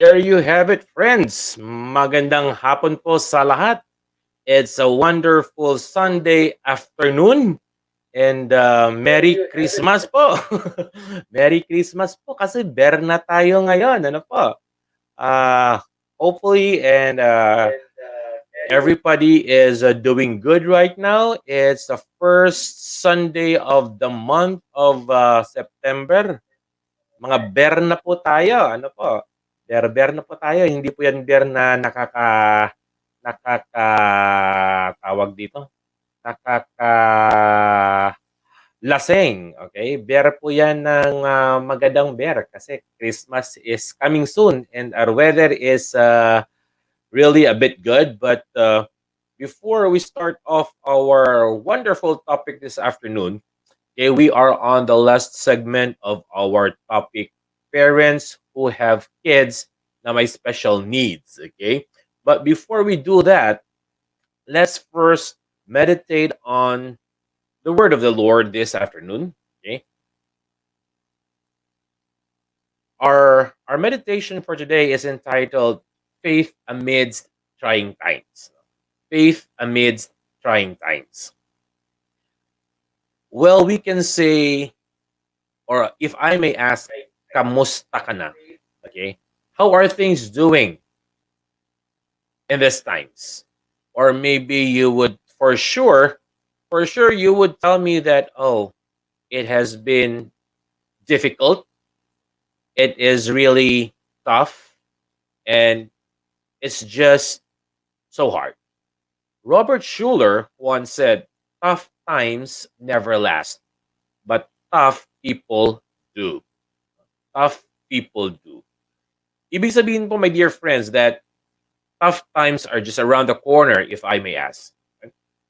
There you have it, friends. Magandang hapon po sa lahat. It's a wonderful Sunday afternoon and Merry Christmas po. Merry Christmas po kasi ber na tayo ngayon. Ano po? Uh, Hopefully and everybody is doing good right now. It's the first Sunday of the month of September. Mga bear na po tayo. Ano po? Bear na po tayo. Hindi po yan bear na tawag dito. Nakaka laseng. Okay? Bear po yan ng magandang bear kasi Christmas is coming soon and our weather is really a bit good. But before we start off our wonderful topic this afternoon, okay, we are on the last segment of our topic, parents who have kids na may special needs, okay? But before we do that, let's first meditate on the word of the Lord this afternoon, okay? Our meditation for today is entitled Faith Amidst Trying Times. Faith amidst trying times. Well, we can say, or if I may ask, kamusta ka na? Okay? How are things doing in these times? Or maybe you would, for sure, you would tell me that, oh, it has been difficult. It is really tough. And it's just so hard. Robert Schuller once said, tough times never last, but tough people do. Tough people do. Ibig sabihin po, my dear friends, that tough times are just around the corner, if I may ask.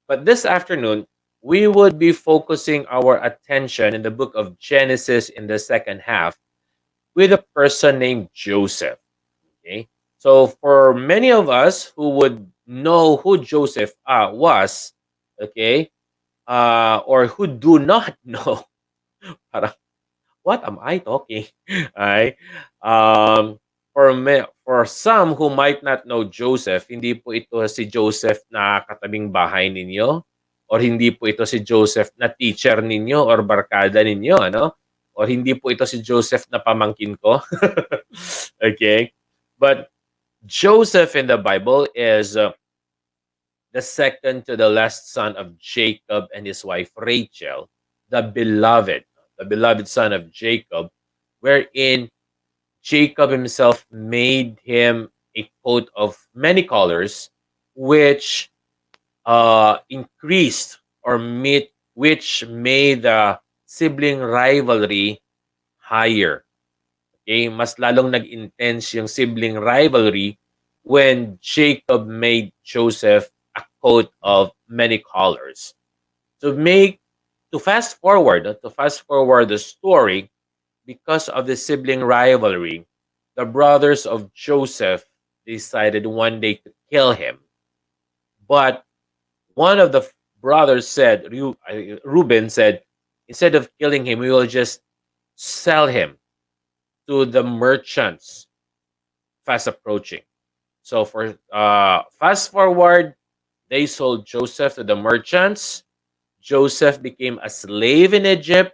But this afternoon, we would be focusing our attention in the book of Genesis in the second half with a person named Joseph. Okay? So for many of us who would know who Joseph was, okay, or who do not know, parang, what am I talking? Ay, for some who might not know Joseph, hindi po ito si Joseph na katabing bahay ninyo, or hindi po ito si Joseph na teacher ninyo or barkada ninyo, ano? Or hindi po ito si Joseph na pamangkin ko. Okay? But Joseph in the Bible is the second to the last son of Jacob and his wife Rachel, the beloved son of Jacob, wherein Jacob himself made him a coat of many colors, which increased which made the sibling rivalry higher. Okay, mas lalong nag-intense yung sibling rivalry when Jacob made Joseph a coat of many colors. To fast forward the story, because of the sibling rivalry, the brothers of Joseph decided one day to kill him. But one of the brothers said, Reuben said, instead of killing him, we will just sell him to the merchants fast approaching. So for fast forward, they sold Joseph to the merchants. Joseph became a slave in Egypt.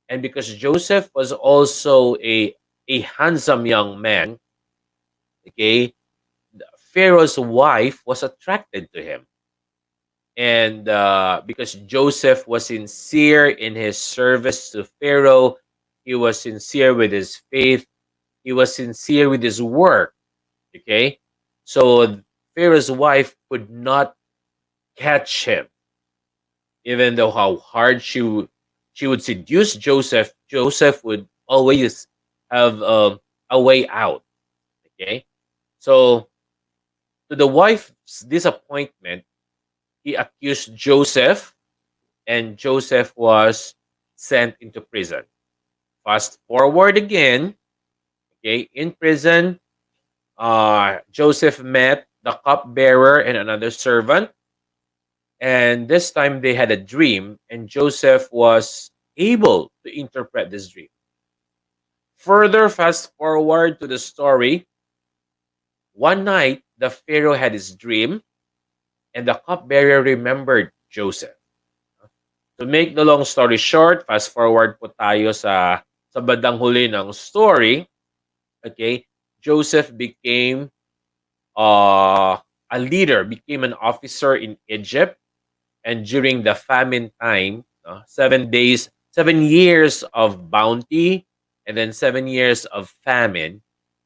And because Joseph was also a handsome young man, okay, Pharaoh's wife was attracted to him. And because Joseph was sincere in his service to Pharaoh, he was sincere with his faith, he was sincere with his work. Okay, so Pharaoh's wife could not catch him, even though how hard she would seduce Joseph. Joseph would always have a way out. Okay, so to the wife's disappointment, he accused Joseph, and Joseph was sent into prison. Fast forward again, okay, in prison, Joseph met the cupbearer and another servant, and this time they had a dream, and Joseph was able to interpret this dream. Further, fast forward to the story, One night, the Pharaoh had his dream, and the cupbearer remembered Joseph. To make the long story short, fast forward po tayo sa bandang huli ng story. Okay, Joseph became a leader, became an officer in Egypt, and during the famine time, 7 days, 7 years of bounty, and then 7 years of famine.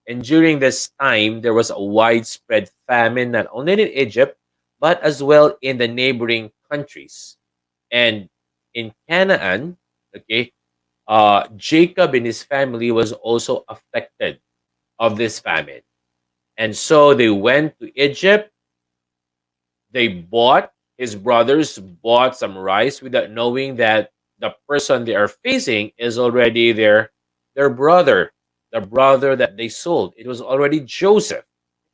And during this time, there was a widespread famine, not only in Egypt, but as well in the neighboring countries. And in Canaan, okay, Jacob and his family was also affected of this famine. And so they went to Egypt. They bought, his brothers bought some rice without knowing that the person they are facing is already their brother, the brother that they sold. It was already Joseph.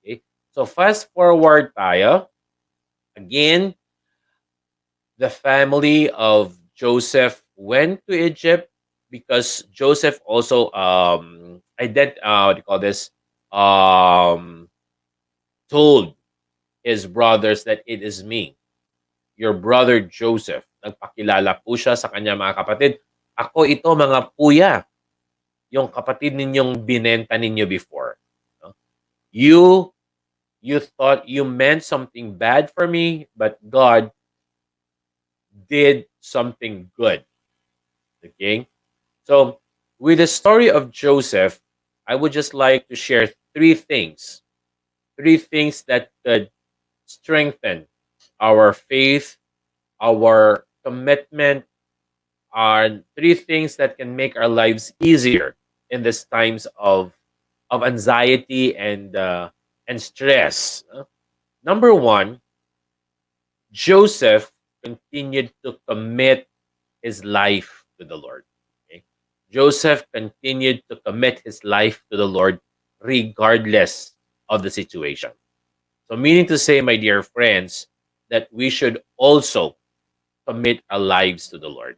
Okay? So fast forward tayo. Again, the family of Joseph went to Egypt because Joseph also what do you call this? Um told his brothers that it is me, your brother Joseph. Nagpakilala po siya sa kanya mga kapatid. Ako ito mga puya, yung kapatid ninyong binenta ninyo before. No? You you thought you meant something bad for me, but God did something good. Okay? So, with the story of Joseph, I would just like to share three things. Three things that could strengthen our faith, our commitment, are three things that can make our lives easier in these times of anxiety and stress. Number one, Joseph continued to commit his life to the Lord. Okay? Joseph continued to commit his life to the Lord regardless of the situation. So, meaning to say, my dear friends, that we should also commit our lives to the Lord.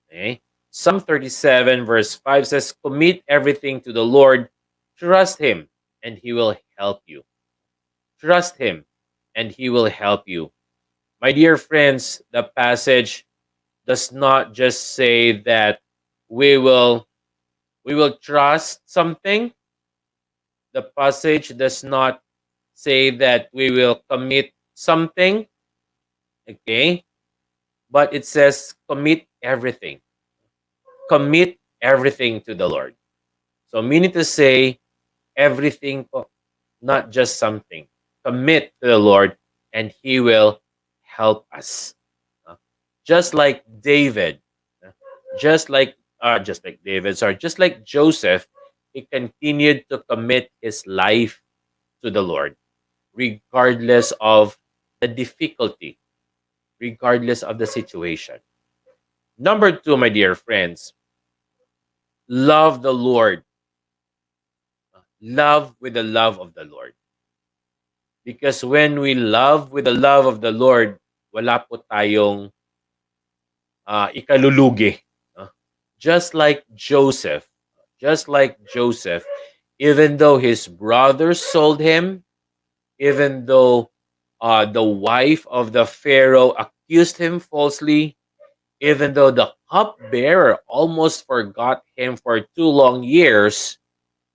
Okay? Psalm 37, verse 5 says, commit everything to the Lord, trust Him, and He will help you. Trust Him, and He will help you. My dear friends, the passage does not just say that we will trust something. The passage does not say that we will commit something, okay? But it says commit everything. Commit everything to the Lord. So meaning to say everything po, not just something. Commit to the Lord and He will help us. Uh, Just like David, just like David, sorry, just like Joseph, he continued to commit his life to the Lord, regardless of the difficulty, regardless of the situation. Number two, my dear friends, love the Lord. Love with the love of the Lord. Because when we love with the love of the Lord, wala po tayong ikalulugi. Uh, just like Joseph, even though his brothers sold him, even though the wife of the Pharaoh accused him falsely, even though the cupbearer almost forgot him for 2 long years,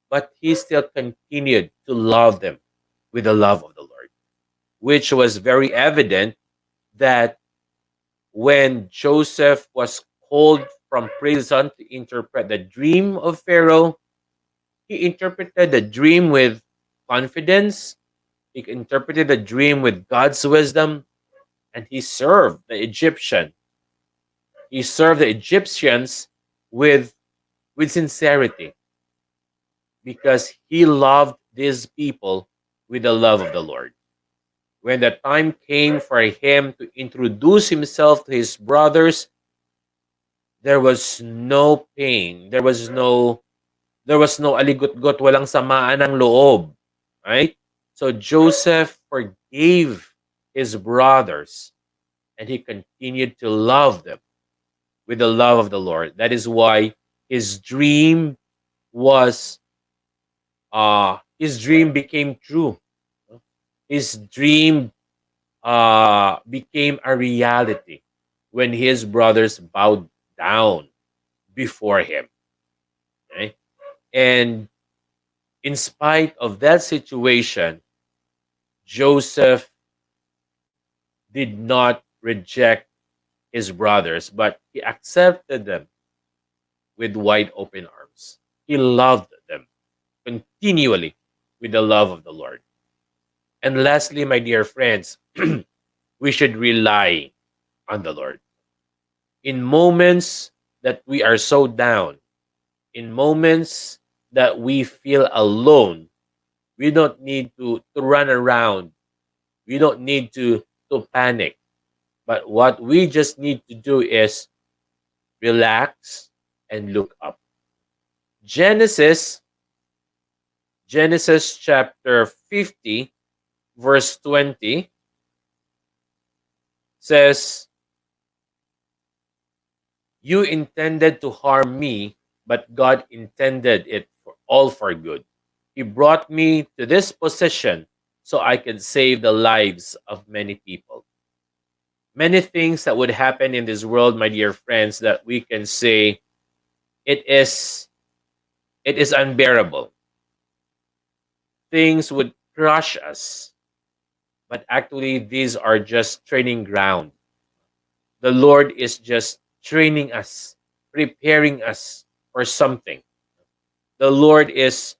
but he still continued to love them with the love of the Lord, which was very evident that when Joseph was called from prison to interpret the dream of Pharaoh, he interpreted the dream with confidence, he interpreted the dream with God's wisdom, and he served the Egyptian. He served the Egyptians with sincerity because he loved these people with the love of the Lord. When the time came for him to introduce himself to his brothers, there was no pain. There was no aligot-got, walang samaan ng loob. Right? So Joseph forgave his brothers and he continued to love them with the love of the Lord. That is why his dream was his dream became true. His dream became a reality when his brothers bowed down before him. Okay? And in spite of that situation, Joseph did not reject his brothers, but he accepted them with wide open arms. He loved them continually with the love of the Lord. And lastly, my dear friends, we should rely on the Lord. In moments that we are so down, in moments that we feel alone, we don't need to run around. We don't need to panic. But what we just need to do is relax and look up. Genesis, Genesis chapter 50, verse 20 says, "You intended to harm me, but God intended it for all for good. He brought me to this position so I could save the lives of many people." Many things that would happen in this world, my dear friends, that we can say it is it is unbearable. Things would crush us, but actually these are just training ground. The Lord is just training us, preparing us for something. The Lord is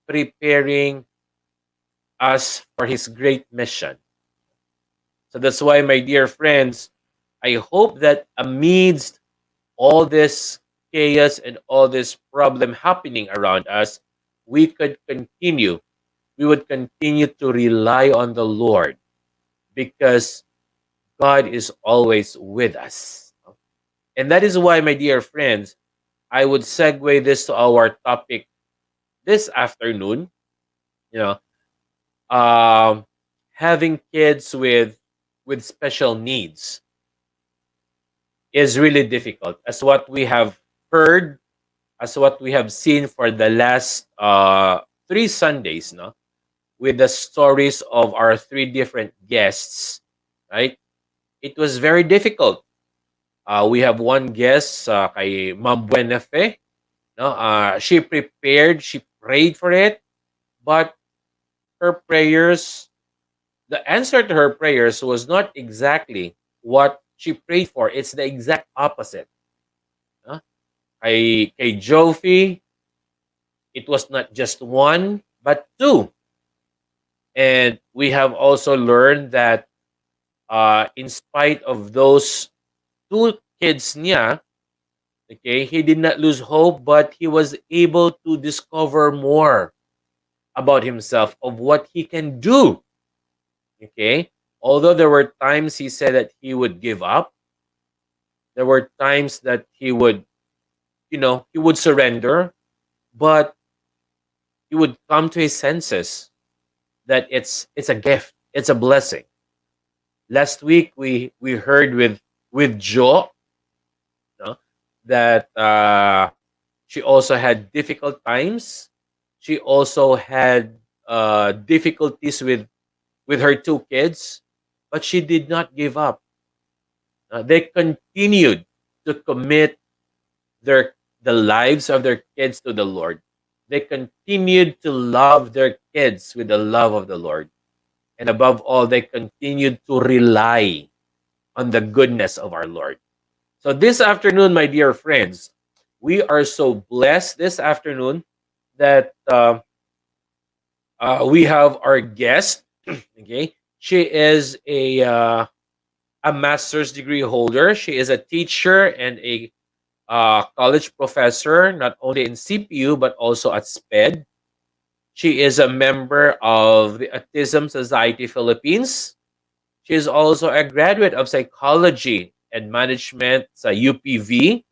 preparing us for his great mission. So that's why, my dear friends, I hope that amidst all this chaos and all this problem happening around us, we could continue, we would continue to rely on the Lord, because God is always with us. And that is why, my dear friends, I would segue this to our topic this afternoon. You know, um, having kids with special needs is really difficult, as what we have heard, as what we have seen for the last 3 Sundays, no, with the stories of our three different guests, right? It was very difficult. We have one guest, kay Ma'am Buenafe, no? She prepared, she prayed for it, but her prayers, the answer to her prayers was not exactly what she prayed for. It's the exact opposite. No? Kay Jofi, it was not just one, but two. And we have also learned that in spite of those two kids niya, okay, he did not lose hope, but he was able to discover more about himself, of what he can do. Okay, although there were times he said that he would give up, there were times that he would, he would surrender, but he would come to his senses that it's a gift, it's a blessing. Last week we heard with Jo, no, that she also had difficult times. She also had difficulties with her two kids, but she did not give up. They continued to commit the lives of their kids to the Lord. They continued to love their kids with the love of the Lord. And above all, they continued to rely on the goodness of our Lord. So this afternoon, my dear friends, we are so blessed this afternoon that we have our guest. Okay, she is a master's degree holder. She is a teacher and a college professor, not only in CPU but also at SPED. She is a member of the Autism Society Philippines. She is also a graduate of psychology and management sa UPV.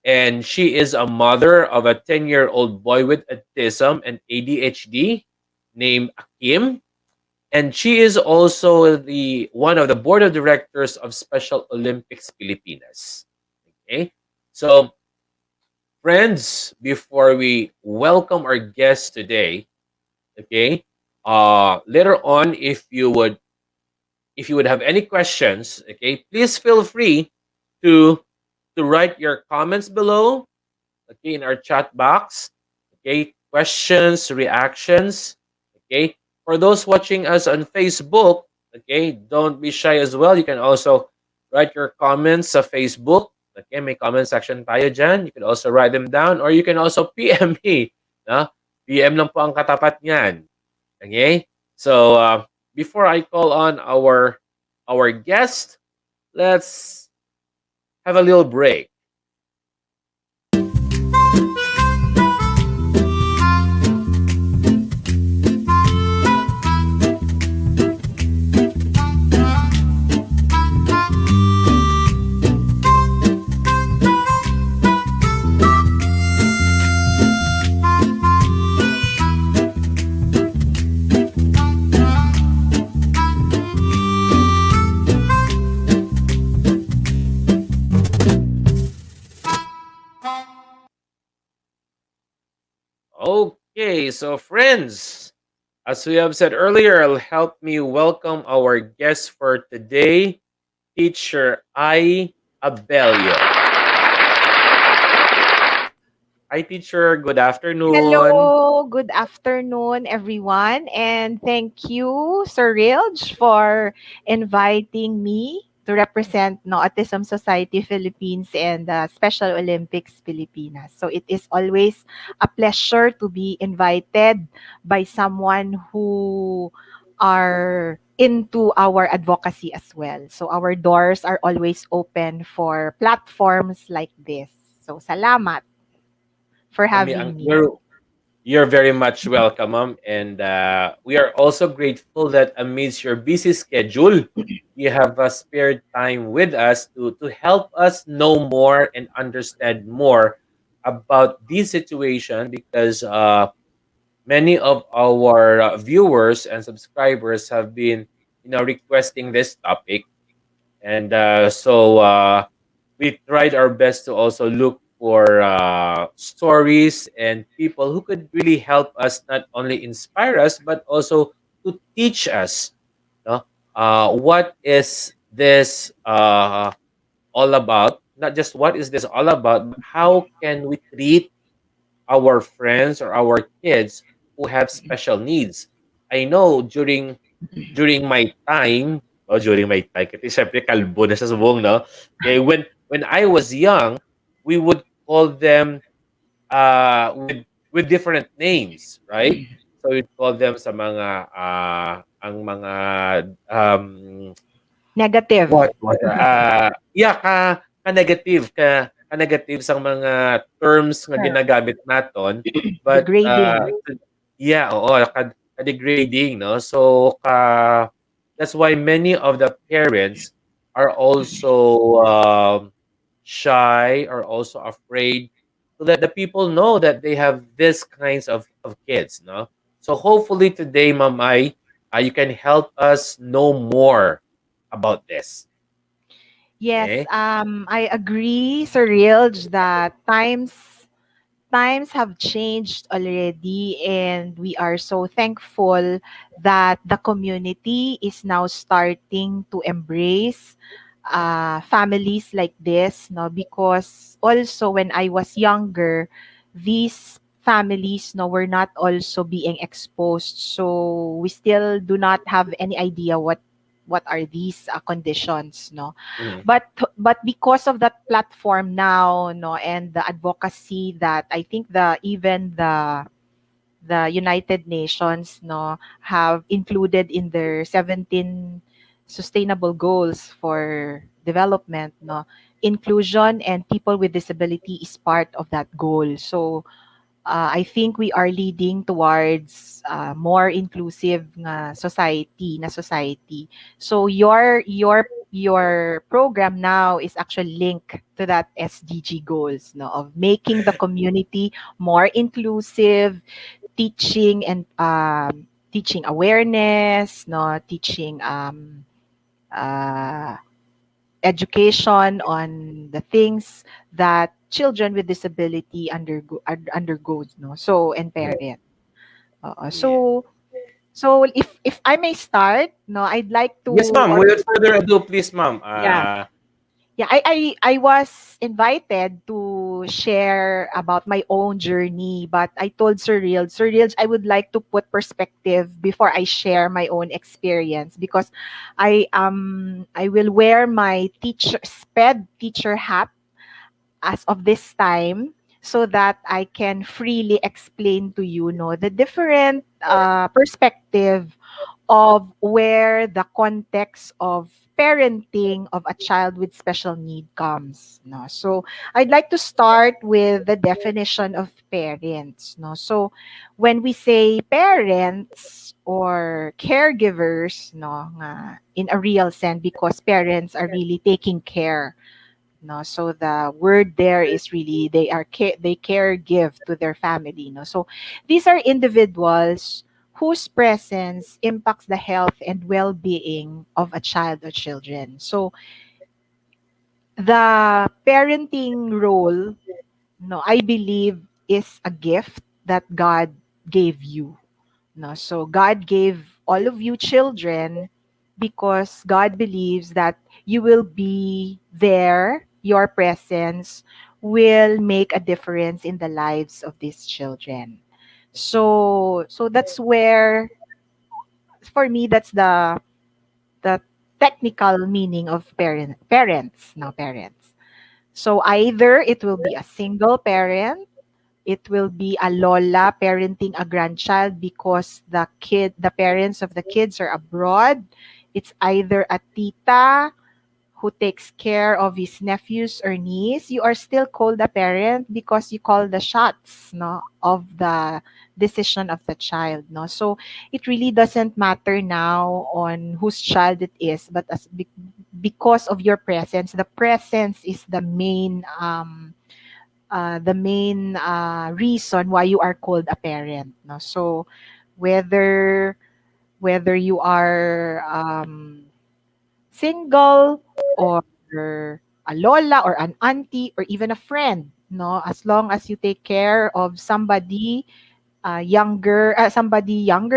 And she is a mother of a 10-year-old boy with autism and ADHD named Akim. And she is also the one of the board of directors of Special Olympics Pilipinas. Okay? So, friends, before we welcome our guest today, okay, Later on, if you would have any questions, okay, please feel free to write your comments below, okay, in our chat box. Okay, questions, reactions. Okay, for those watching us on Facebook, okay, don't be shy as well. You can also write your comments sa Facebook. Okay, may comment section tayo dyan. You can also write them down or you can also PM me. No? PM lang po ang katapat niyan. Okay? So, before I call on our guest, let's have a little break. Okay, so friends, as we have said earlier, help me welcome our guest for today, Teacher I. Abelio. Hi, teacher. Good afternoon. Hello, good afternoon, everyone, and thank you, Sir Reelj, for inviting me to represent no Autism Society Philippines and Special Olympics Pilipinas. So it is always a pleasure to be invited by someone who are into our advocacy as well. So our doors are always open for platforms like this. So salamat for Kami ang having me. you're very much welcome, ma'am. And we are also grateful that amidst your busy schedule, you have spared time with us to help us know more and understand more about this situation because many of our viewers and subscribers have been, requesting this topic. And we tried our best to also look for stories and people who could really help us not only inspire us but also to teach us, no? What is this all about? Not just what is this all about, but how can we treat our friends or our kids who have special needs? I know during my time, during my time, kasi siyempre kalbo na siya sa buhok, no? Okay, when I was young, we would call them with different names, right? So we'd call them sa mga ang mga um Negative. yeah, ka-negative ka-negative sang mga terms nga Sure. ginagamit naton, but Degrading. yeah, oo, ka-degrading, no? So that's why many of the parents are also shy or also afraid to let the people know that they have this kinds of kids, no? So hopefully today, Mamay, you can help us know more about this. Yes, Okay? I agree, Sir Rilj, that times have changed already, and we are so thankful that the community is now starting to embrace families like this, no, because also when I was younger, these families, no, were not also being exposed, so we still do not have any idea what are these conditions, no. Mhm. But because of that platform now, no, and the advocacy that I think the United Nations, no, have included in their 17 sustainable goals for development, no, inclusion and people with disability is part of that goal. So I think we are leading towards more inclusive society. So your program now is actually linked to that SDG goals, no, of making the community more inclusive, teaching and teaching awareness, no, teaching uh, education on the things that children with disability undergoes, no, so and Mhm. parent. Yeah. So So if I may start, no, I'd like to, Yes, ma'am. or Without further ado, please, ma'am. yeah, yeah, I was invited to share about my own journey, but I told Sir Reels, I would like to put perspective before I share my own experience, because I will wear my teacher sped teacher hat as of this time, so that I can freely explain to you, know, the different perspective of where the context of parenting of a child with special need comes, no. So I'd like to start with the definition of parents, no. So when we say parents or caregivers, no, in a real sense, because parents are really taking care, no. So the word there is really they care give to their family, no. So these are individuals whose presence impacts the health and well-being of a child or children. So the parenting role, no, I believe, is a gift that God gave you, no. So God gave all of you children because God believes that you will be there, your presence will make a difference in the lives of these children. So that's where, for me, that's the technical meaning of parents, no, parents. So either it will be a single parent, it will be a lola parenting a grandchild because the parents of the kids are abroad. It's either a tita who takes care of his nephews or niece. You are still called a parent because you call the shots, no, of the decision of the child, no. So it really doesn't matter now on whose child it is, but because of your presence, the presence is the main reason why you are called a parent, no. So whether you are single, or a lola or an auntie or even a friend, no, as long as you take care of somebody younger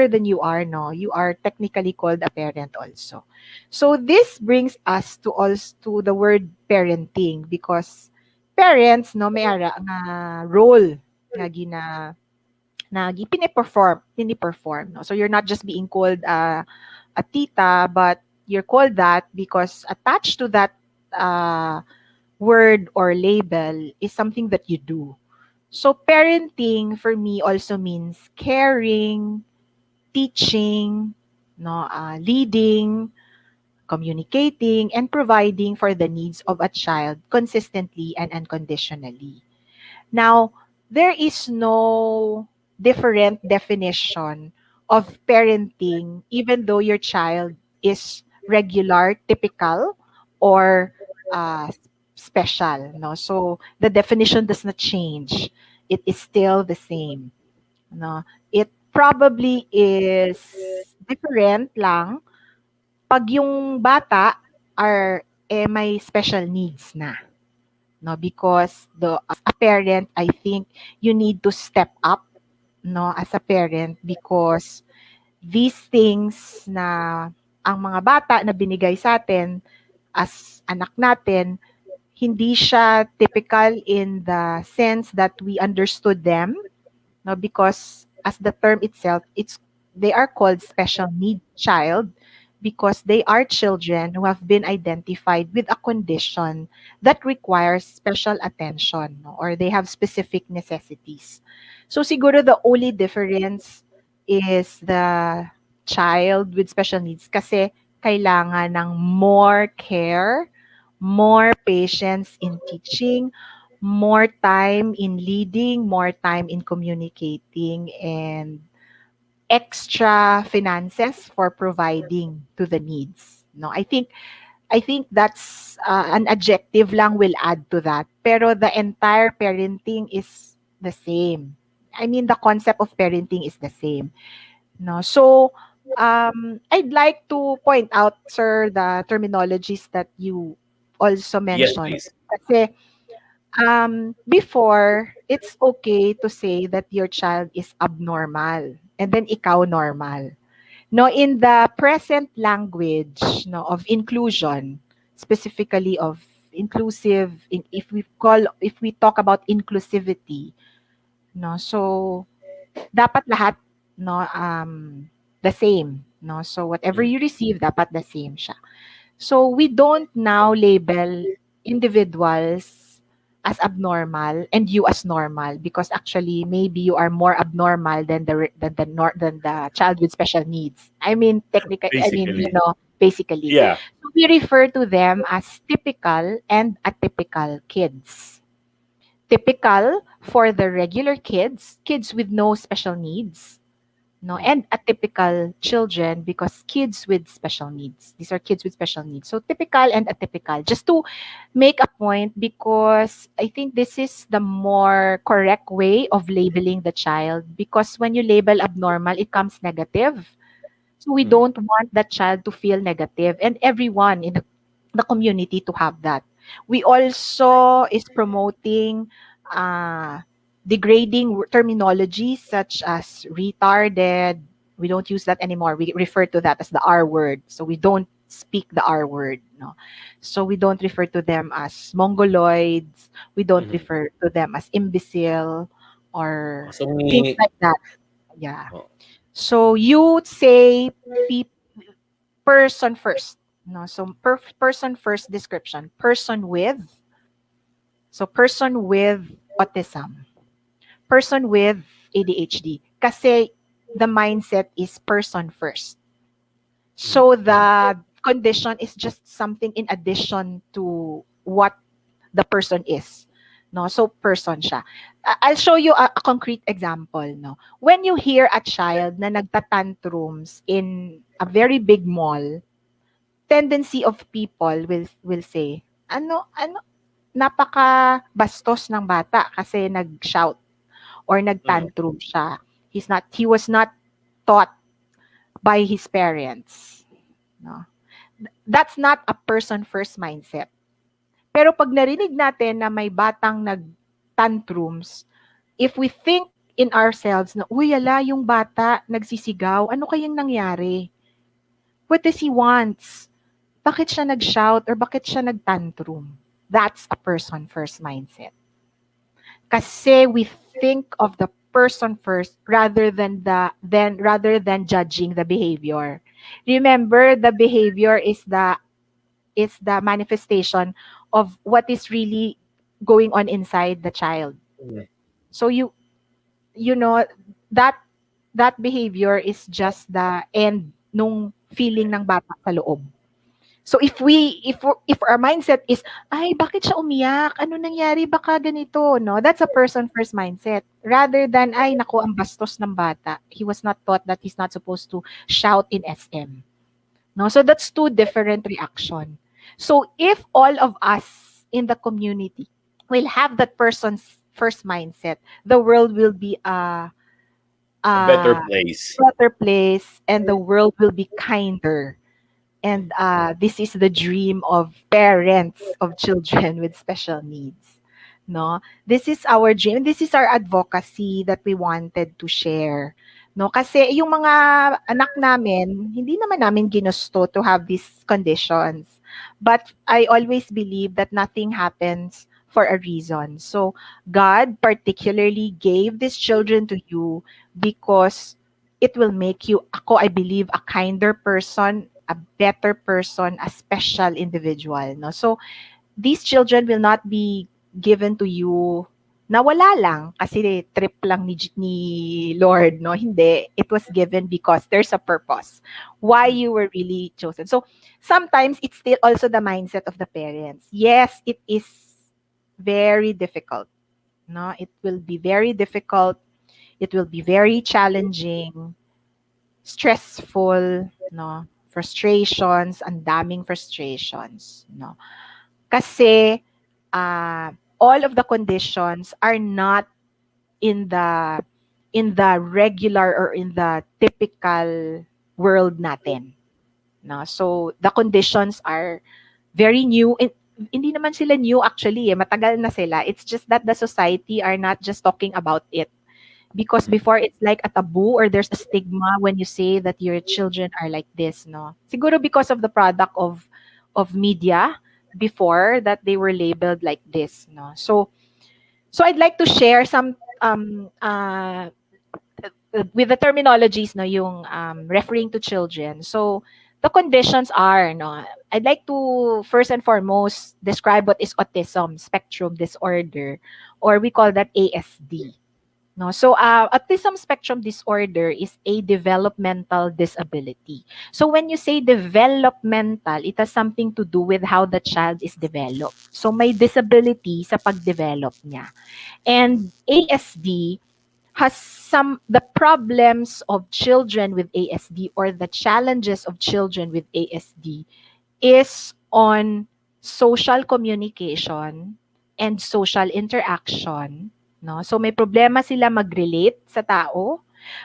than you are, no, you are technically called a parent also. So this brings us to also to the word parenting, because parents, no, may ara nga role nga piniperform, no. So you're not just being called a tita, but you're called that because attached to that uh, word or label is something that you do. So parenting for me also means caring, teaching, no, leading, communicating, and providing for the needs of a child consistently and unconditionally. Now, there is no different definition of parenting, even though your child is regular, typical, or uh, special. No, so the definition does not change. It is still the same. No, it probably is different lang pag yung bata may special needs na, no, because the as a parent, I think you need to step up, no, as a parent, because these things na ang mga bata na binigay sa atin as anak natin, hindi siya typical in the sense that we understood them, no, because as the term itself, it's they are called special need child because they are children who have been identified with a condition that requires special attention, no, or they have specific necessities. So siguro the only difference is the child with special needs kasi kailangan ng more care, more patience in teaching, more time in leading, more time in communicating, and extra finances for providing to the needs. No, I think that's an adjective lang will add to that. Pero the entire parenting is the same. I mean, the concept of parenting is the same. No, so I'd like to point out, sir, the terminologies that you also yes, mentioned. please. Kasi before, it's okay to say that your child is abnormal and then ikaw normal. No, in the present language, no, of inclusion, specifically of inclusive, if we talk about inclusivity, no, so dapat lahat, no, the same, no, so whatever Mm. you receive, dapat the same siya. So we don't now label individuals as abnormal and you as normal, because actually maybe you are more abnormal than than the child with special needs. I mean, technically, I mean, Basically. basically. Yeah. So we refer to them as typical and atypical kids. Typical for the regular kids, kids with no special needs, no, Mm. and atypical children, because kids with special needs, these are kids with special needs. So typical and atypical, just to make a point, because I think this is the more correct way of labeling the child, because when you label abnormal, it comes negative. So we Mm. don't want that child to feel negative, and everyone in the community to have that. We also is promoting uh, degrading terminology such as retarded. We don't use that anymore. We refer to that as the R word. So we don't speak the R word. No. So we don't refer to them as mongoloids. We don't Mhm. refer to them as imbecile or So things may like that. Yeah. oh, So you say pe- person first. No, so person first description. Person with autism. Person with ADHD. Kasi the mindset is person first. mm, So the condition is just something in addition to what the person is. No, so person siya. I'll show you a concrete example. No, when you hear a child na nagtatantrums in a very big mall, tendency of people will say, ano, napaka bastos ng bata kasi nag-shout or mm, nagtantrum siya. He was not taught by his parents. No. That's not a person first mindset. Pero pag narinig natin na may batang nag-tantrums, if we think in ourselves na, uy, ala, yung bata nagsisigaw, ano kayang nangyari? What does he wants? Bakit siya nag-shout or bakit siya nag-tantrum? That's a person first mindset. Kasi we think of the person first rather than judging the behavior. Remember, the behavior is the manifestation of what is really going on inside the child. mm, So you know that that behavior is just the end nung feeling ng bata sa loob. So if our mindset is, ay, bakit siya umiyak? Ano nangyari? Baka ganito, no? That's a person first mindset. Rather than, ay, naku, ang bastos ng bata. He was not taught that he's not supposed to shout in SM. No? So that's two different reaction. So if all of us in the community will have that person's first mindset, the world will be a better a place. better place, and the world will be kinder. And this is the dream of parents of children with special needs. No, this is our dream. This is our advocacy that we wanted to share. No, kasi yung mga anak namin, hindi naman namin ginusto to have these conditions. But I always believe that nothing happens for a reason. So God particularly gave these children to you because it will make you, ako, I believe, a kinder person, a better person, a special individual. No? So, these children will not be given to you na wala lang kasi trip lang ni Lord, no? Hindi. It was given because there's a purpose why Mm, you were really chosen. So, sometimes it's still also the mindset of the parents. Yes, it is very difficult. No? It will be very difficult. It will be very challenging, stressful, no? Frustrations, ang daming frustrations, no? Kasi all of the conditions are not in the regular or in the typical world natin, no? So the conditions are very new. Hindi naman sila new actually, matagal na sila. It's just that the society are not just talking about it. because before it's like a taboo or there's a stigma when you say that your children are like this, no? Siguro because of the product of media before that they were labeled like this, no? So I'd like to share some with the terminologies, no, yung referring to children. So the conditions are, no, I'd like to first and foremost describe what is autism spectrum disorder, or we call that ASD. No, so autism spectrum disorder is a developmental disability. So when you say developmental, it has something to do with how the child is developed. So may disability sa pagdevelop niya. And ASD has some the problems of children with ASD, or the challenges of children with ASD, is on social communication and social interaction, no? So may problema sila mag-relate sa tao,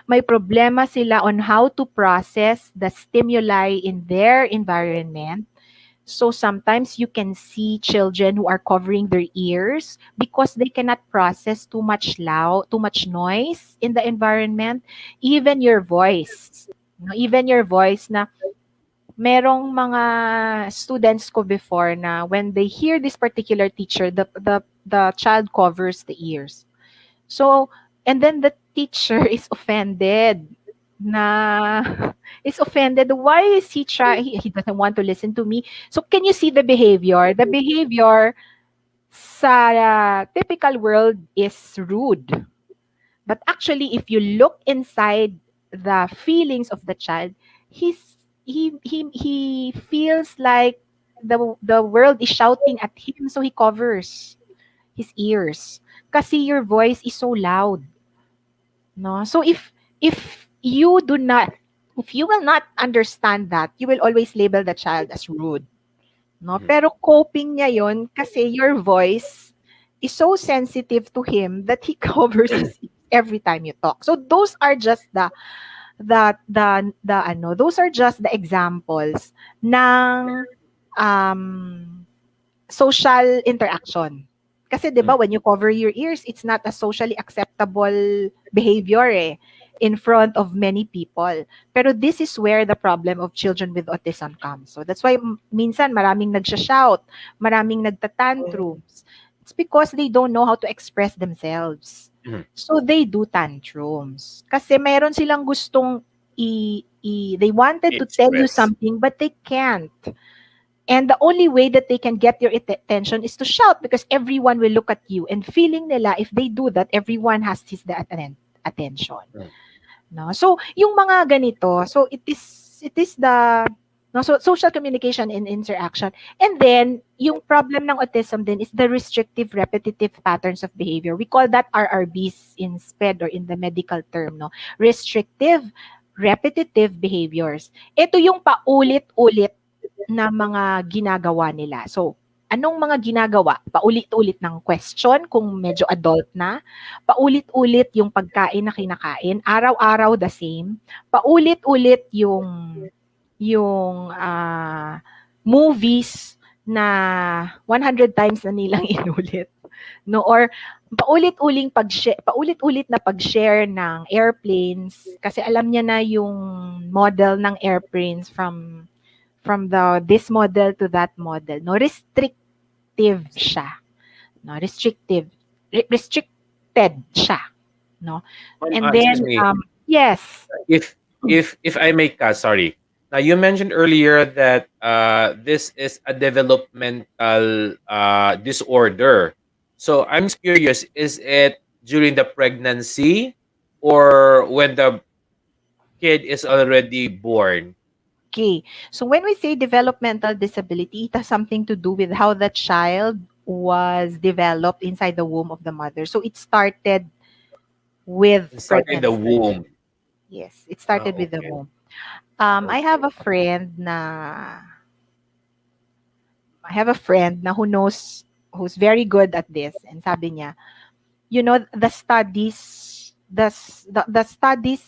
may problema sila on how to process the stimuli in their environment. So sometimes you can see children who are covering their ears because they cannot process too much noise in the environment, even your voice. No, even your voice na merong mga students ko before na when they hear this particular teacher, the child covers the ears. So, and then the teacher is offended na is offended. Why is he try? He doesn't want to listen to me. So, can you see the behavior? The behavior sa typical world is rude. But actually, if you look inside the feelings of the child, he feels like the world is shouting at him, so he covers his ears. Kasi your voice is so loud. No? So if you do not if you will not understand that, you will always label the child as rude. No? Mhm. Pero coping niya yon kasi your voice is so sensitive to him that he covers his ears every time you talk. So those are just the ano, those are just the examples ng um social interaction. Kasi 'di ba Mhm. when you cover your ears, it's not a socially acceptable behavior eh in front of many people. Pero this is where the problem of children with autism comes. So that's why minsan maraming nagsha-shout, maraming nagtatantrums. It's because they don't know how to express themselves. Mhm. So they do tantrums. Kasi meron silang gustong they wanted to tell you Express. something but they can't. And the only way that they can get your attention is to shout because everyone will look at you and feeling nila if they do that, everyone has the attention. Mhm. No? So, yung mga ganito, so it is the no, so social communication and interaction. And then, yung problem ng autism din is the restrictive repetitive patterns of behavior. We call that RRBs in SPED or in the medical term, no? Restrictive repetitive behaviors. Ito yung paulit-ulit na mga ginagawa nila. So, anong mga ginagawa? Paulit-ulit ng question kung medyo adult na, paulit-ulit yung pagkain na kinakain, araw-araw the same, paulit-ulit yung movies na 100 times na nilang inulit, no? Or paulit-ulit na pag-share ng airplanes kasi alam niya na yung model ng airplanes from this model to that model, no? Restrictive siya, no? Restricted siya, no? And Excuse then me. yes. If if I may cut, sorry. Now you mentioned earlier that this is a developmental disorder. So I'm curious, is it during the pregnancy or when the kid is already born? Okay. So when we say developmental disability, it has something to do with how the child was developed inside the womb of the mother. So it started with It started in the pregnancy. womb. Yes, it started with the Okay. womb. I have Okay. a friend na who knows who's very good at this, and sabi niya, you know, the studies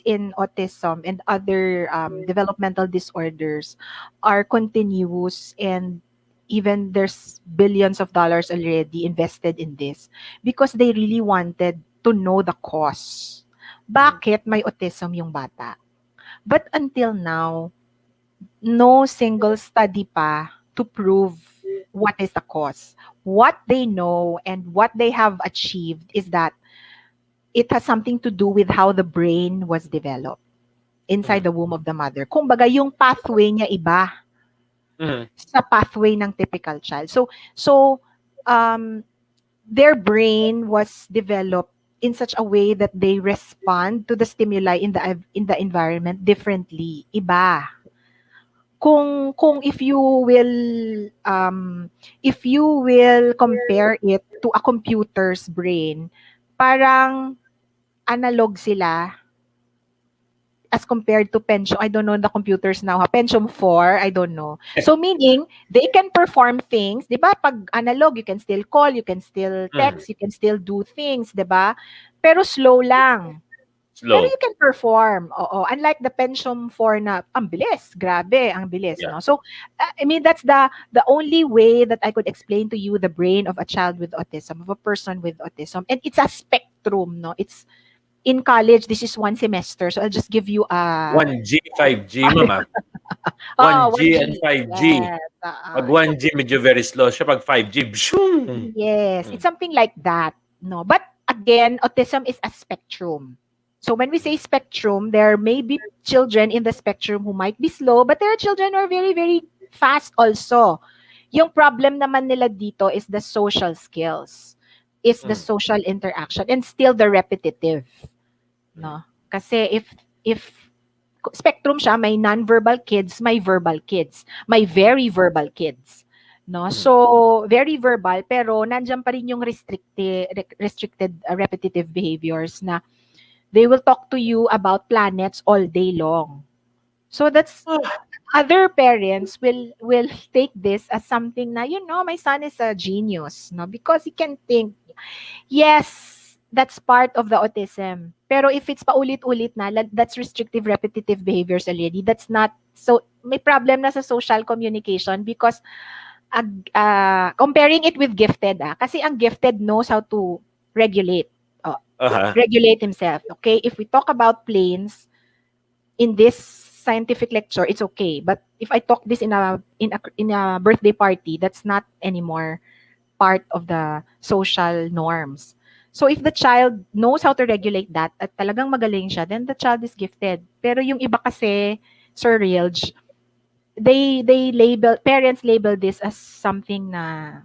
in autism and other developmental disorders are continuous, and even there's billions of dollars already invested in this because they really wanted to know the cause. Mhm. bakit may autism yung bata. But until now, no single study pa to prove what is the cause. What they know and what they have achieved is that it has something to do with how the brain was developed inside Mhm. the womb of the mother. Kumbaga, yung pathway niya iba Mhm. sa pathway ng typical child. So um, their brain was developed in such a way that they respond to the stimuli in the environment differently. Iba. Kung if you will compare it to a computer's brain, parang analog sila as compared to Pentium. I don't know the computers now, ha? Pentium 4, I don't know. So meaning, they can perform things, 'di ba? Pag analog, you can still call, you can still Mhm. text, you can still do things, 'di ba? Pero slow lang. Pero Slow. you can perform. Oo. Unlike the Pentium 4 na ang bilis, grabe, ang bilis, Yeah. no? So, I mean that's the only way that I could explain to you the brain of a child with autism, of a person with autism. And it's a spectrum, no? It's in college, this is one semester. So I'll just give you a 1G, 5G, mama. oh, 1G and 1G. 5G. Yes. 'Pag 1G medyo very slow siya, 'pag 5G, bshung! Yes, Hmm. it's something like that. No, but again, autism is a spectrum. So when we say spectrum, there may be children in the spectrum who might be slow, but there are children who are very, very fast also. Yung problem naman nila dito is the social skills, is the Mhm. social interaction, and still the repetitive. Mhm. No? Kasi if spectrum siya, may non-verbal kids, may verbal kids, may very verbal kids. No? Mhm. So, very verbal, pero nandiyan pa rin yung restricted repetitive behaviors na they will talk to you about planets all day long. So, that's Ah, other parents will take this as something na, my son is a genius, no? Because he can think. Yes, that's part of the autism. Pero if it's paulit-ulit na, that's restrictive repetitive behaviors already. That's not, so may problem na sa social communication because comparing it with gifted, kasi ang gifted knows how to regulate. Oh, uh-huh. regulate himself. Okay? If we talk about planes in this scientific lecture, it's okay. But if I talk this in a birthday party, that's not anymore part of the social norms. So if the child knows how to regulate that at talagang magaling siya, then the child is gifted. Pero yung iba kasi, Sir Reelj, they label, parents label this as something na,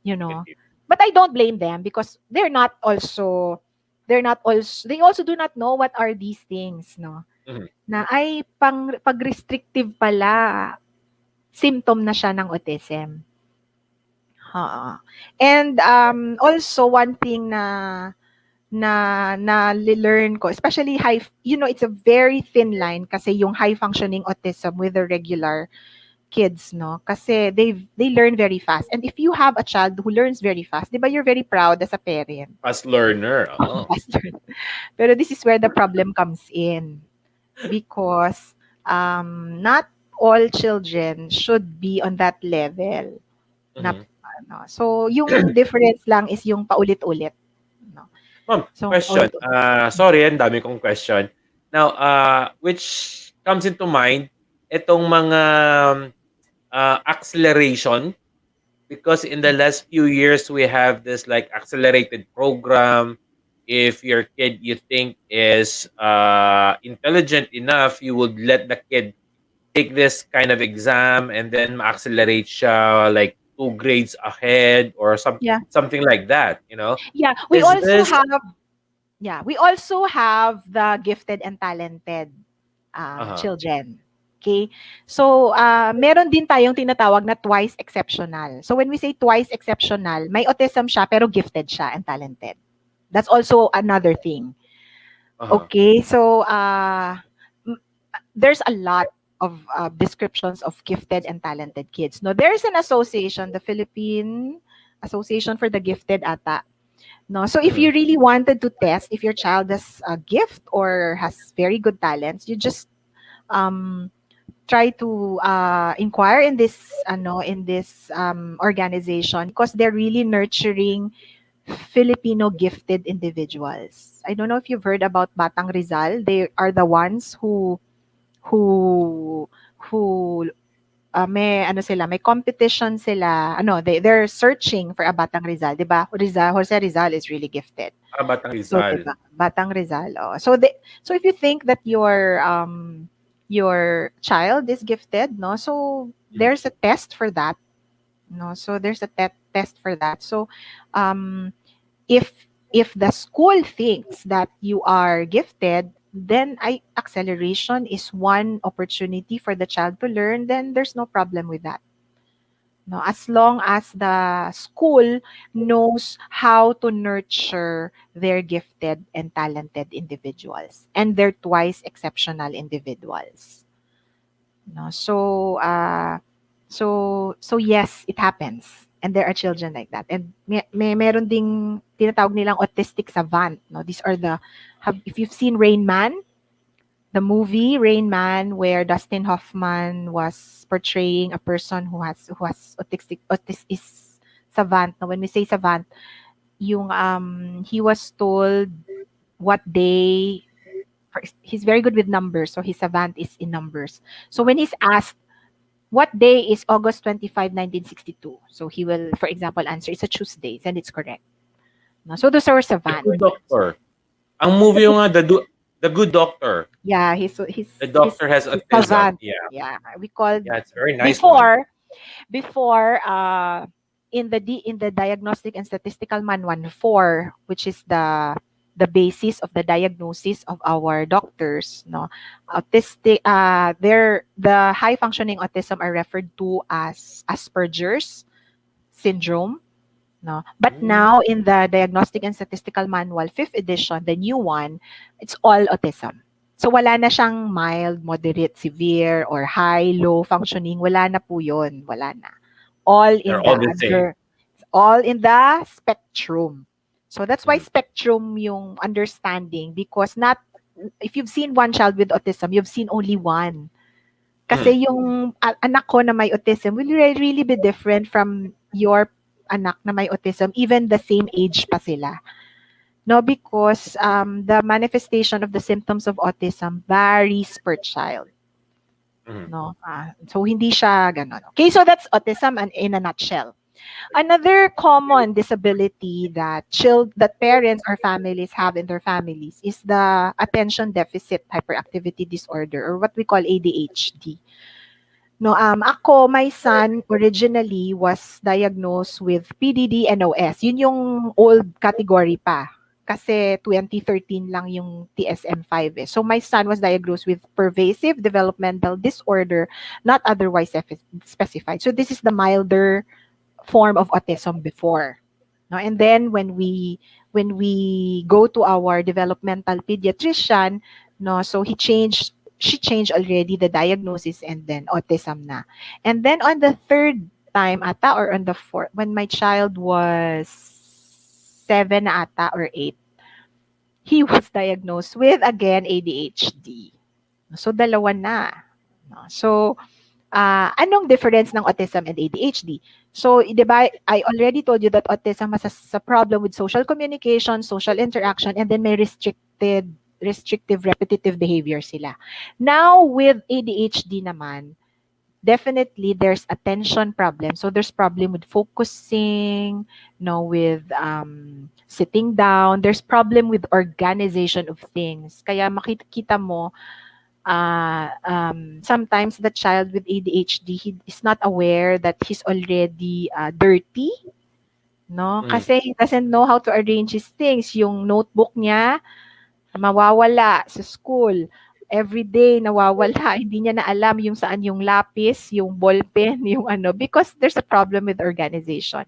you know, Negative. but I don't blame them because they also do not know what are these things, no? Mhm. Na ay pag restrictive pala, symptom na siya ng autism. Oo. And also one thing na learn ko, especially it's a very thin line kasi yung high functioning autism with the regular kids, no? Kasi they learn very fast. And if you have a child who learns very fast, 'di ba you're very proud as a parent. Fast learner, oo. Fast learn. Pero this is where the problem comes in because not all children should be on that level. Na Mhm. ano. So, yung difference lang is yung paulit-ulit, no? Ma'am, So, question. paulit-ulit. Sorry, ang dami kong question. Now, which comes into mind, itong mga acceleration, because in the last few years we have this like accelerated program. If your kid you think is intelligent enough, you would let the kid take this kind of exam and then accelerate siya like 2 grades ahead or Yeah. something like that, you know? Yeah, Is this we also have the gifted and talented uh-huh, children. Okay? So, meron din tayong tinatawag na twice exceptional. So, when we say twice exceptional, may autism siya pero gifted siya and talented. That's also another thing. uh-huh. Okay? So, there's a lot of descriptions of gifted and talented kids. No, there's an association, the Philippine Association for the Gifted ata. No, so if Mhm. you really wanted to test if your child has a gift or has very good talents, you just um, try to inquire in this organization because they're really nurturing Filipino gifted individuals. I don't know if you've heard about Batang Rizal. They are the ones who who may ano sila, may competition sila. Ano, they're searching for a Batang Rizal, 'di ba? Jose Rizal is really gifted. Batang So, 'di Rizal. ba? Batang Rizal. Oh. So if you think that your child is gifted, no? So Mm. there's a test for that, no? So there's a test for that. So um if the school thinks that you are gifted, then acceleration is one opportunity for the child to learn, then there's no problem with that. No, as long as the school knows how to nurture their gifted and talented individuals and their twice exceptional individuals. No, so yes, it happens. And there are children like that. And meron ding tinatawag nilang autistic savant. No, these are if you've seen Rain Man, the movie Rain Man, where Dustin Hoffman was portraying a person who has autistic is savant. Now, when we say savant, yung he was told what day. He's very good with numbers, so his savant is in numbers. So when he's asked what day is August 25, 1962, so he will, for example, answer it's a Tuesday, and it's correct. No, so those are The savant. Good So, Doctor. Ang movie yung nga, The Good Doctor. yeah, The doctor has he's autism. savant. Yeah. Yeah, we called Yeah, it's a very nice one. before before in the diagnostic and statistical manual 4, which is the basis of the diagnosis of our doctors, no, autistic the high functioning autism are referred to as Asperger's syndrome, no, but Mm. now in the diagnostic and statistical manual 5th edition, the new one, it's all autism. So wala na siyang mild, moderate, severe, or high, low functioning. Wala na po yun. Wala na. All They're in the all the same. all in the spectrum. So that's why Mm. spectrum yung understanding, because not if you've seen one child with autism, you've seen only one. Mm. Kasi yung anak ko na may autism will really be different from your anak na may autism, even the same age pa sila. No, because the manifestation of the symptoms of autism varies per child. Mm. No, so hindi siya ganon. Okay, so that's autism and in a nutshell. Another common disability that parents or families have in their families is the attention deficit hyperactivity disorder, or what we call ADHD. No, ako, my son originally was diagnosed with PDD and OS. Yun yung old category pa. Kasi 2013 lang yung TSM-5 eh. So my son was diagnosed with pervasive developmental disorder, not otherwise specified. So this is the milder form of autism before. No, and then when we go to our developmental pediatrician, no, so she changed already the diagnosis, and then autism na. And then on the third time ata, or on the fourth, when my child was 7 na ata or 8, he was diagnosed with again ADHD. So dalawa na. No? So anong difference ng autism and ADHD? So, 'di ba, I already told you that autism has a problem with social communication, social interaction, and then may restrictive repetitive behavior sila. Now, with ADHD naman, definitely there's attention problem. So there's problem with focusing, no, with sitting down. There's problem with organization of things. Kaya makikita mo sometimes the child with ADHD, he is not aware that he's already dirty, no? Mm. Kasi he doesn't know how to arrange his things. Yung notebook niya, mawawala sa school. Every day, nawawala. Hindi niya na alam yung saan yung lapis, yung ballpen, yung ano, because there's a problem with organization.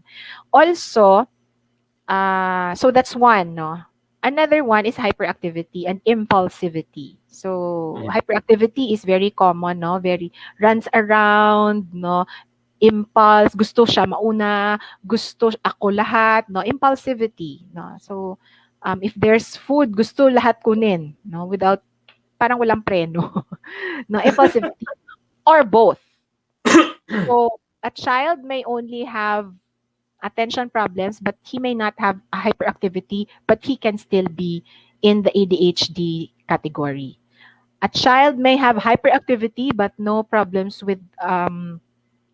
Also, so that's one, no? Another one is hyperactivity and impulsivity. So Mm. hyperactivity is very common, no? Very runs around, no? Impulse, gusto siya mauna, gusto ako lahat, no? Impulsivity, no? So if there's food, gusto lahat kunin, no? Without parang walang preno. No, impulsivity or both. So a child may only have attention problems, but he may not have a hyperactivity, but he can still be in the ADHD category. A child may have hyperactivity but no problems with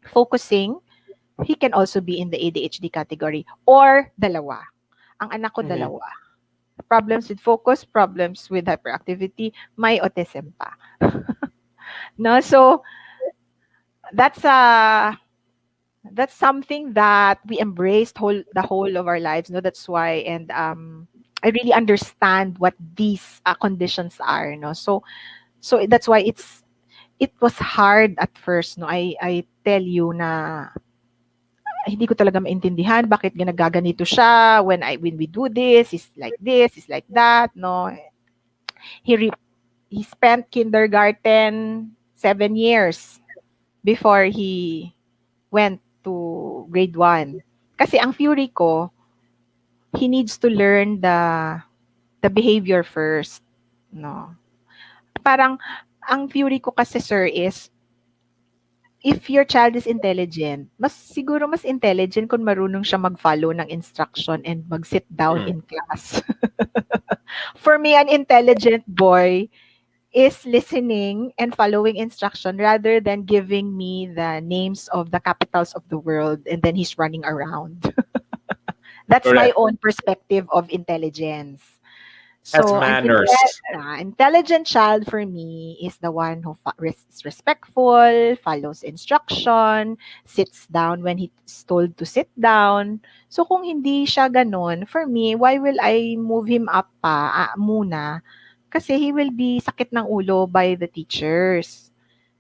focusing. He can also be in the ADHD category. Or dalawa. Ang anak ko Mhm. dalawa. Problems with focus, problems with hyperactivity, may autism pa. No, so that's something that we embraced the whole of our lives. No, that's why, and I really understand what these conditions are. No, so that's why it was hard at first. No, I tell you na hindi ko talaga maintindihan bakit ginagaganito siya when we do this, is like that. No, he re- he spent kindergarten 7 years before he went to grade 1. Kasi ang theory ko, he needs to learn the behavior first, no. Parang ang theory ko kasi sir is if your child is intelligent, siguro mas intelligent kung marunong siya mag-follow ng instruction and mag-sit down Mm. in class. For me, an intelligent boy is listening and following instruction rather than giving me the names of the capitals of the world and then he's running around. That's my Correct. own perspective of intelligence. Has So, manners. intelligent child for me is the one who is respectful, follows instruction, sits down when he's told to sit down. So, kung hindi siya ganun, for me, why will I move him up pa muna? Kasi he will be sakit ng ulo by the teachers.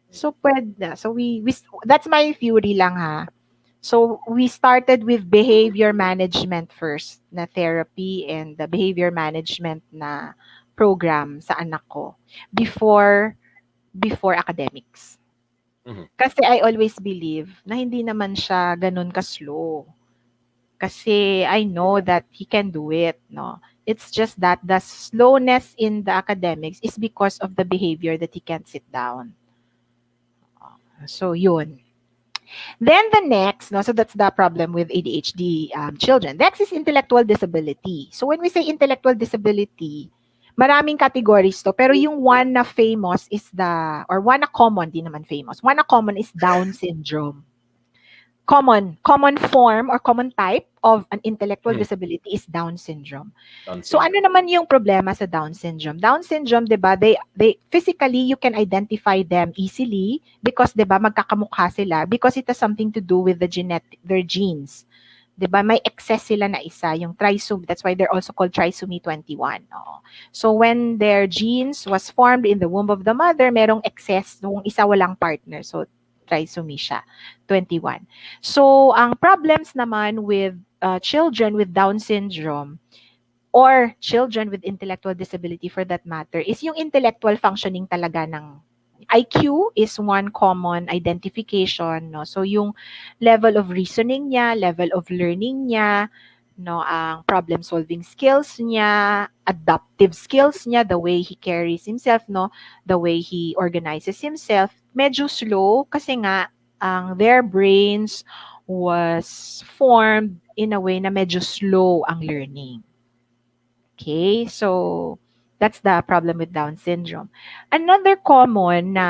So, pwede. So, that's my theory lang ha. So we started with behavior management first na therapy and the behavior management na program sa anak ko before academics. Mhm. Kasi I always believe na hindi naman siya ganun ka-slow. Kasi I know that he can do it, no. It's just that the slowness in the academics is because of the behavior that he can't sit down. So yun. Then the next, no, so that's the problem with ADHD children. Next is intellectual disability. So when we say intellectual disability, maraming categories to, pero yung one na famous is or one na common, di naman famous, one na common is Down syndrome. Common form or common type of an intellectual Mhm. disability is Down syndrome. Down So ano syndrome. naman yung problema sa Down syndrome? Down syndrome, 'di ba? They physically you can identify them easily because 'di ba magkakamukha sila because it has something to do with their genes. 'Di ba? May excess sila na isa, yung trisomy. That's why they're also called trisomy 21. Oo. So when their genes was formed in the womb of the mother, merong excess nung isa walang partner. So trisomy siya, 21. So ang problems naman with children with Down syndrome or children with intellectual disability for that matter is yung intellectual functioning talaga ng IQ is one common identification, no? So yung level of reasoning niya, level of learning niya, no, ang problem solving skills niya, adaptive skills niya, the way he carries himself, no, the way he organizes himself, medyo slow kasi nga their brains was formed in a way na medyo slow ang learning. Okay, so that's the problem with Down syndrome. Another common na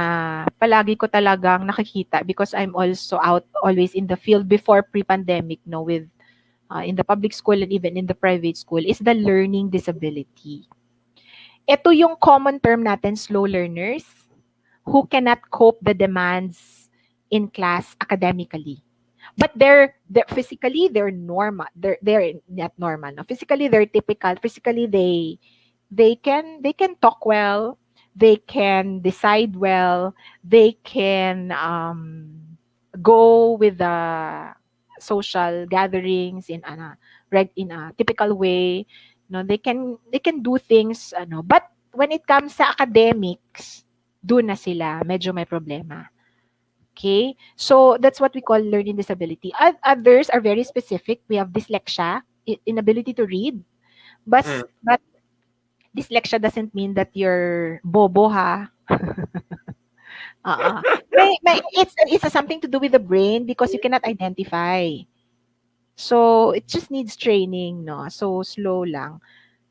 palagi ko talagang nakikita because I'm also out always in the field before pre-pandemic, no, with in the public school and even in the private school is the learning disability. Ito yung common term natin, slow learners who cannot cope the demands in class academically. But they're physically they're normal. They're not normal. No? Physically they're typical. Physically they can talk well, they can decide well, they can go with the social gatherings in a typical way. No, they can do things but when it comes sa academics, doon na sila medyo may problema. Okay? So that's what we call learning disability. Others are very specific. We have dyslexia, inability to read. Mm. But dyslexia doesn't mean that you're bobo ha. May it's something to do with the brain because you cannot identify. So it just needs training, no? So slow lang.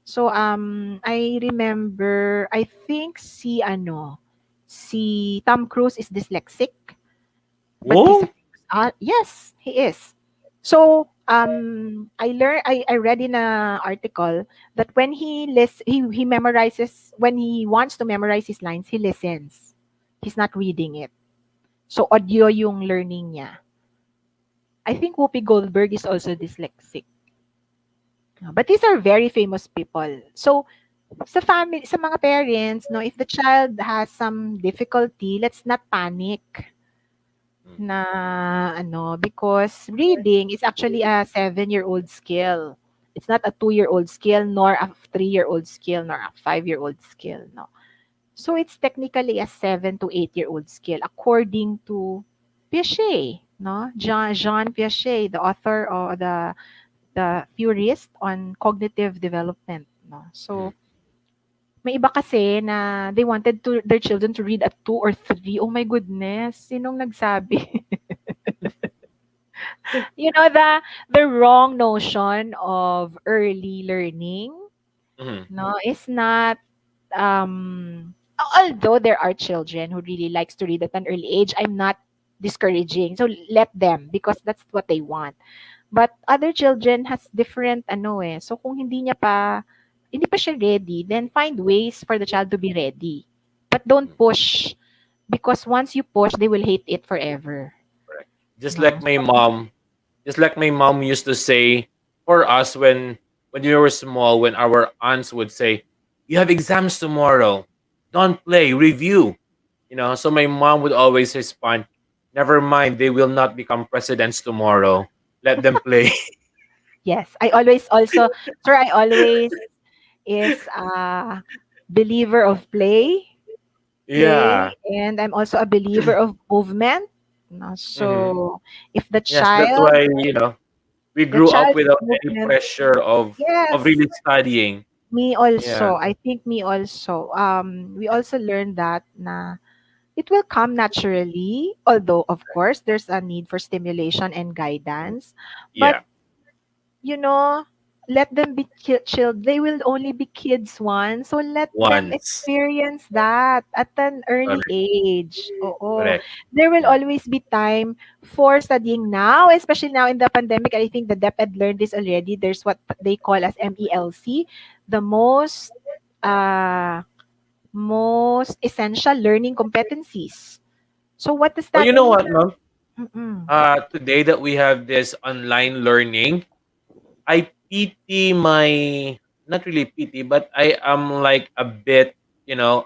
So I remember I think si Tom Cruise is dyslexic, but he's a Whoa. famous yes, he is. So I read in a article that when he memorizes, when he wants to memorize his lines, he listens. He's not reading it. So audio yung learning niya. I think Whoopi Goldberg is also dyslexic. But these are very famous people. So sa family, sa mga parents, no, if the child has some difficulty, let's not panic Mm, na because reading is actually a 7-year-old skill. It's not a 2-year-old skill, nor a 3-year-old skill, nor a 5-year-old skill, no. So it's technically a 7 to 8-year-old skill according to Piaget, no? Jean Piaget, the author or the theorist on cognitive development, no. mm. So may iba kasi na they wanted to their children to read at 2 or 3. Oh my goodness, sinong nagsabi? The wrong notion of early learning, Mhm, no, is not although there are children who really likes to read at an early age, I'm not discouraging. So let them, because that's what they want. But other children has different So kung hindi pa siya ready, then find ways for the child to be ready. But don't mm. push, because once you push, they will hate it forever. Correct. Just No. like my mom, just like my mom used to say for us when we were small, when our aunts would say, "You have exams tomorrow. Don't play, review." So my mom would always respond, "Never mind, they will not become presidents tomorrow. Let them play." Yes, I always also, sir, I always is a believer of play, Yeah. and I'm also a believer of movement. No, Hmm. so if the Yes, that's child, why we the grew up child's without any movement, pressure of yes, really studying. me Yeah. also. I think me also. We also learned that na it will come naturally, although of course there's a need for stimulation and guidance. But Yeah. you know, let them be chilled. They will only be kids once. So let them Once. experience that at an early Correct. age. Oo. Correct. There will Mm. always be time for studying now, especially now in the pandemic. I think the DepEd learned this already. There's what they call as MELC, the uh, most essential learning competencies. So what does Oh, that you know mean? what, ma'am? Mm-mm. Today that we have this online learning, I pity my not really pity, but I am like a bit, you know,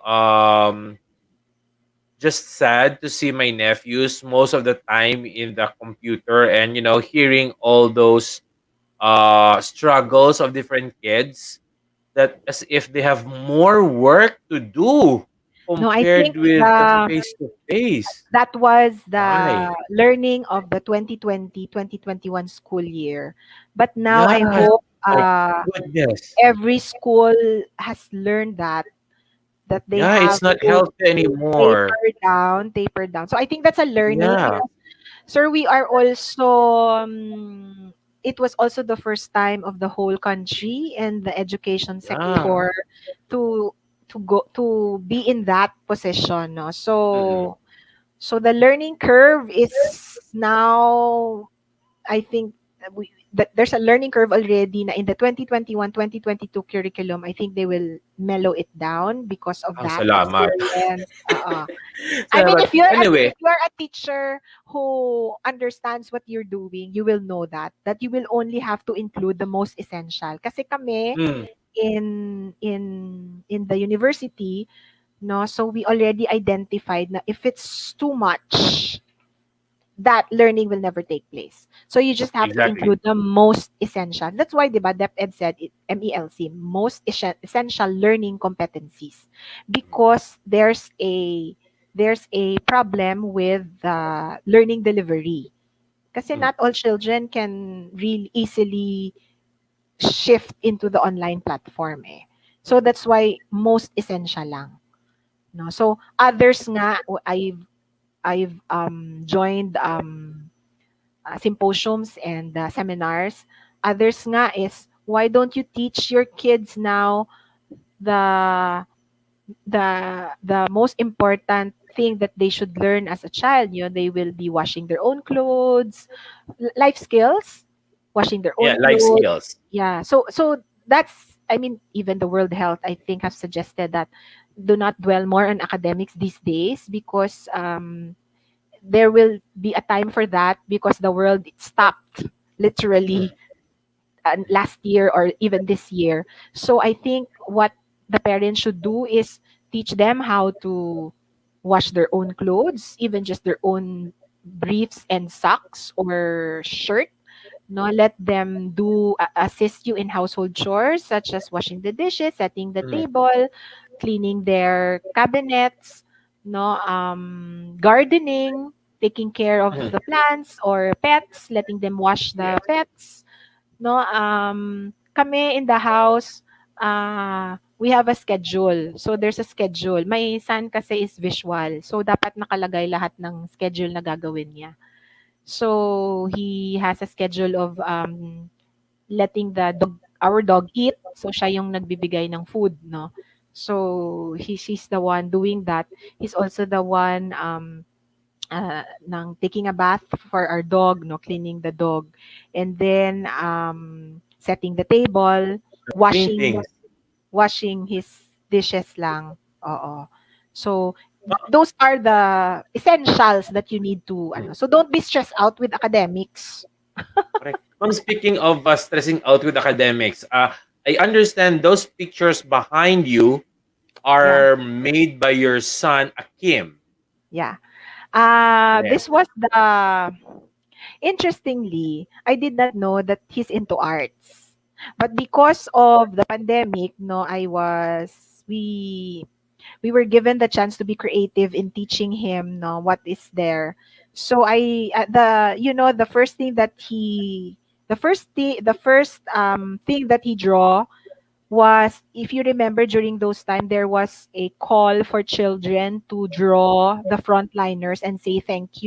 just sad to see my nephews most of the time in the computer and hearing all those struggles of different kids that as if they have more work to do No, I compared think with the face to face. that was the Why? learning of the 2020-2021 school year. But now I Yes. hope My goodness. every school has learned that they Yeah, have it's not to healthy anymore. taper down. So I think that's a learning Yeah. because, sir, we are also it was also the first time of the whole country and the education Yeah. sector to to be in that position, no? Mm-mm. So the learning curve is now, I think, that there's a learning curve already na in the 2021-2022 curriculum. I think they will mellow it down because of Oh, that salamat. experience. I mean, Salamat. Anyway, if you're a teacher who understands what you're doing, you will know that you will only have to include the most essential. Kasi kami mm, in the university, no, so we already identified na if it's too much, that learning will never take place. So you just have to exactly. include the most essential. That's why, diba, DepEd said it, MELC, most essential learning competencies, because there's a problem with learning delivery. Kasi Mm, not all children can really easily shift into the online platform eh. So that's why most essential lang. No? So others nga, I've joined symposiums and seminars. Others nga is, why don't you teach your kids now the the most important thing that they should learn as a child? You know, they will be washing their own clothes, life skills, washing their Yeah, own life clothes. skills. Yeah. So that's, I mean, even the World Health, I think, have suggested that do not dwell more on academics these days, because there will be a time for that, because the world stopped Mhm. literally last year or even this year. So I think what the parents should do is teach them how to wash their own clothes, even just their own briefs and socks or shirt. No, let them do assist you in household chores such as washing the dishes, setting the Mhm. table, cleaning their cabinets, no, gardening, taking care of Mhm. the plants or pets, letting them wash the Yes. pets. No, kami in the house, we have a schedule. So there's a schedule. My son kasi is visual. So dapat nakalagay lahat ng schedule na gagawin niya. So he has a schedule of letting the dog, our dog, eat. So siya yung nagbibigay ng food, no? So he's the one doing that. He's also the one ng taking a bath for our dog, no, cleaning the dog, and then setting the table, Doing washing things. washing his dishes lang. Oo. So those are the essentials that you need to Mhm. ano. So don't be stressed out with academics. Correct. Ma'am, speaking of stressing out with academics, I understand those pictures behind you Yeah. are made by your son, Akim. Yeah. Yes. This was the interestingly, I did not know that he's into arts. But because of the pandemic, no, we were given the chance to be creative in teaching him, no, what is there. So I the you know the first thing that he the first thing that he draw was, if you remember, during those time there was a call for children to draw the frontliners and say Mhm. thank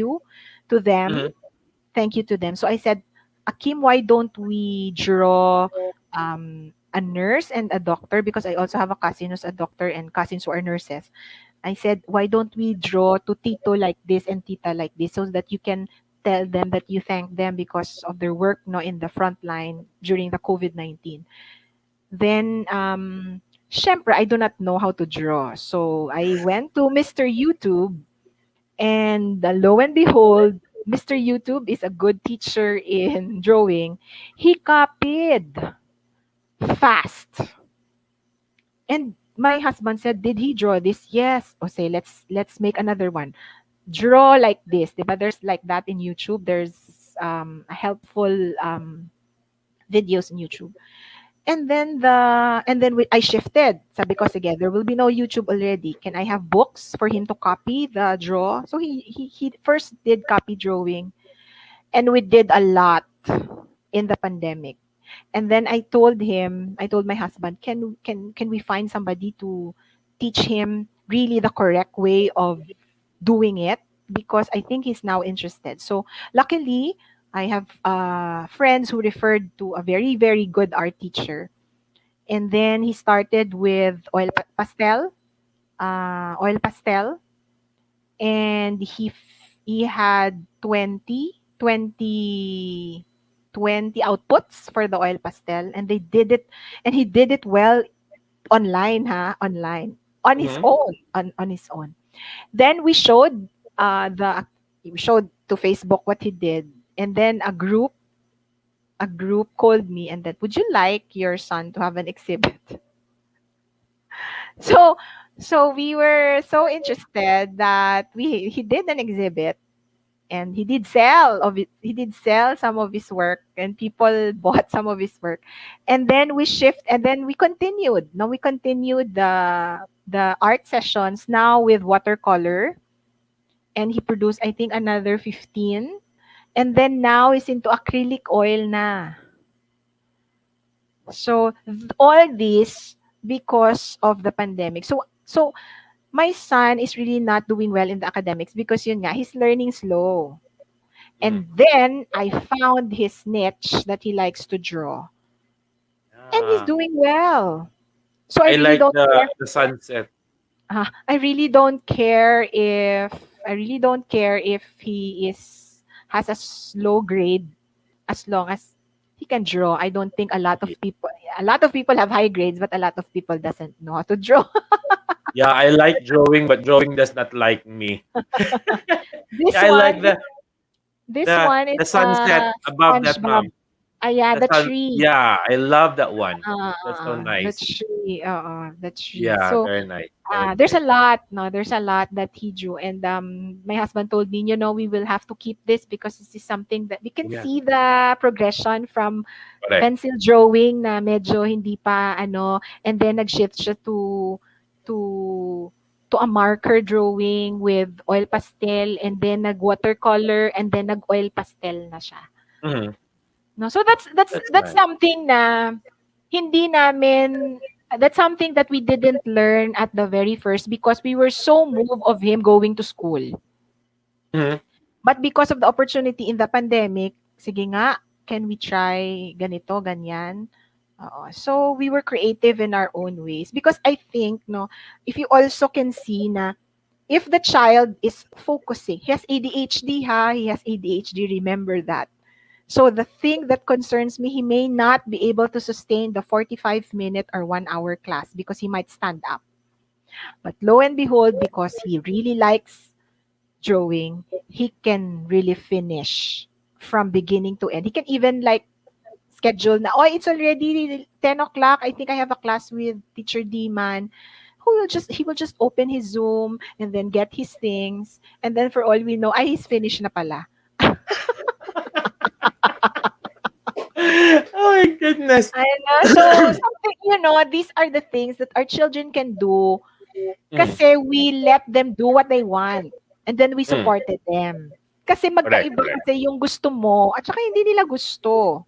you to them. So I said, Akim, why don't we draw a nurse and a doctor? Because I also have a cousin who's a doctor and cousins who are nurses. I said, why don't we draw to Tito like this and Tita like this, so that you can tell them that you thank them because of their work, no, in the front line during the COVID-19. Then, syempre, I do not know how to draw. So I went to Mr. YouTube, and lo and behold, Mr. YouTube is a good teacher in drawing. He copied fast. And my husband said, "Did he draw this?" Yes. O say, let's make another one. Draw like this. Diba? There's like that in YouTube. There's helpful videos in YouTube. I shifted. Sabi ko, sige, there will be no YouTube already. Can I have books for him to copy the draw? So he first did copy drawing, and we did a lot in the pandemic. And then I told my husband, can we find somebody to teach him really the correct way of doing it? Because I think he's now interested. So luckily, I have friends who referred to a very, very good art teacher. And then he started with oil pastel, and he had 20 outputs for the oil pastel, and they did it, and he did it well online, online, on his Mhm. own, on his own. Then we showed to Facebook what he did, and then a group called me, and then, would you like your son to have an exhibit? So so we were so interested that we he did an exhibit, and he did sell some of his work, and people bought some of his work. And then we continued. Now we continued the art sessions now with watercolor, and he produced, I think, another 15. And then now he's into acrylic oil na. So all this because of the pandemic. So my son is really not doing well in the academics because yun nga, he's learning slow. Mm. And then I found his niche that he likes to draw. And he's Yeah. doing well. So I I really like don't care. the sunset. I really don't care if he is has a slow grade as long as he can draw. I don't think a lot of people have high grades, but a lot of people doesn't know how to draw. Yeah, I like drawing, but drawing does not like me. This Yeah, I one, like this one is the sunset above that, SpongeBob. mom. Ah, yeah, The the sun. tree. Yeah, I love that one. That's so The nice. tree. The tree. Yeah, So very nice. Very there's nice. a lot. No, there's a lot that he drew, and my husband told me, we will have to keep this because this is something that we can Yeah, see the progression from correct. pencil drawing na medyo hindi pa ano, and then nag-shift siya to to a marker drawing with oil pastel, and then nag-watercolor, and then nag-oil pastel na siya. Mhm. No, so that's That's that's nice. something na hindi namin that's something that we didn't learn at the very first because we were so moved of him going to school. Mhm. But because of the opportunity in the pandemic, sige nga, can we try ganito, ganyan? Oo. So we were creative in our own ways because I think no, if you also can see na if the child is focusing, he has ADHD ha, he has ADHD, remember that. So the thing that concerns me, he may not be able to sustain the 45-minute or 1 hour class because he might stand up. But lo and behold, because he really likes drawing, he can really finish from beginning to end. He can even like schedule na, oh, it's already 10 o'clock. I think I have a class with teacher D-Man. He will just open his Zoom and then get his things. And then for all we know, ay, he's finished na pala. Oh my goodness. I know. So, something, these are the things that our children can do Mm, kasi we let them do what they want. And then we mm. supported them. Kasi Correct, magkaiba correct. kasi yung gusto mo at saka hindi nila gusto.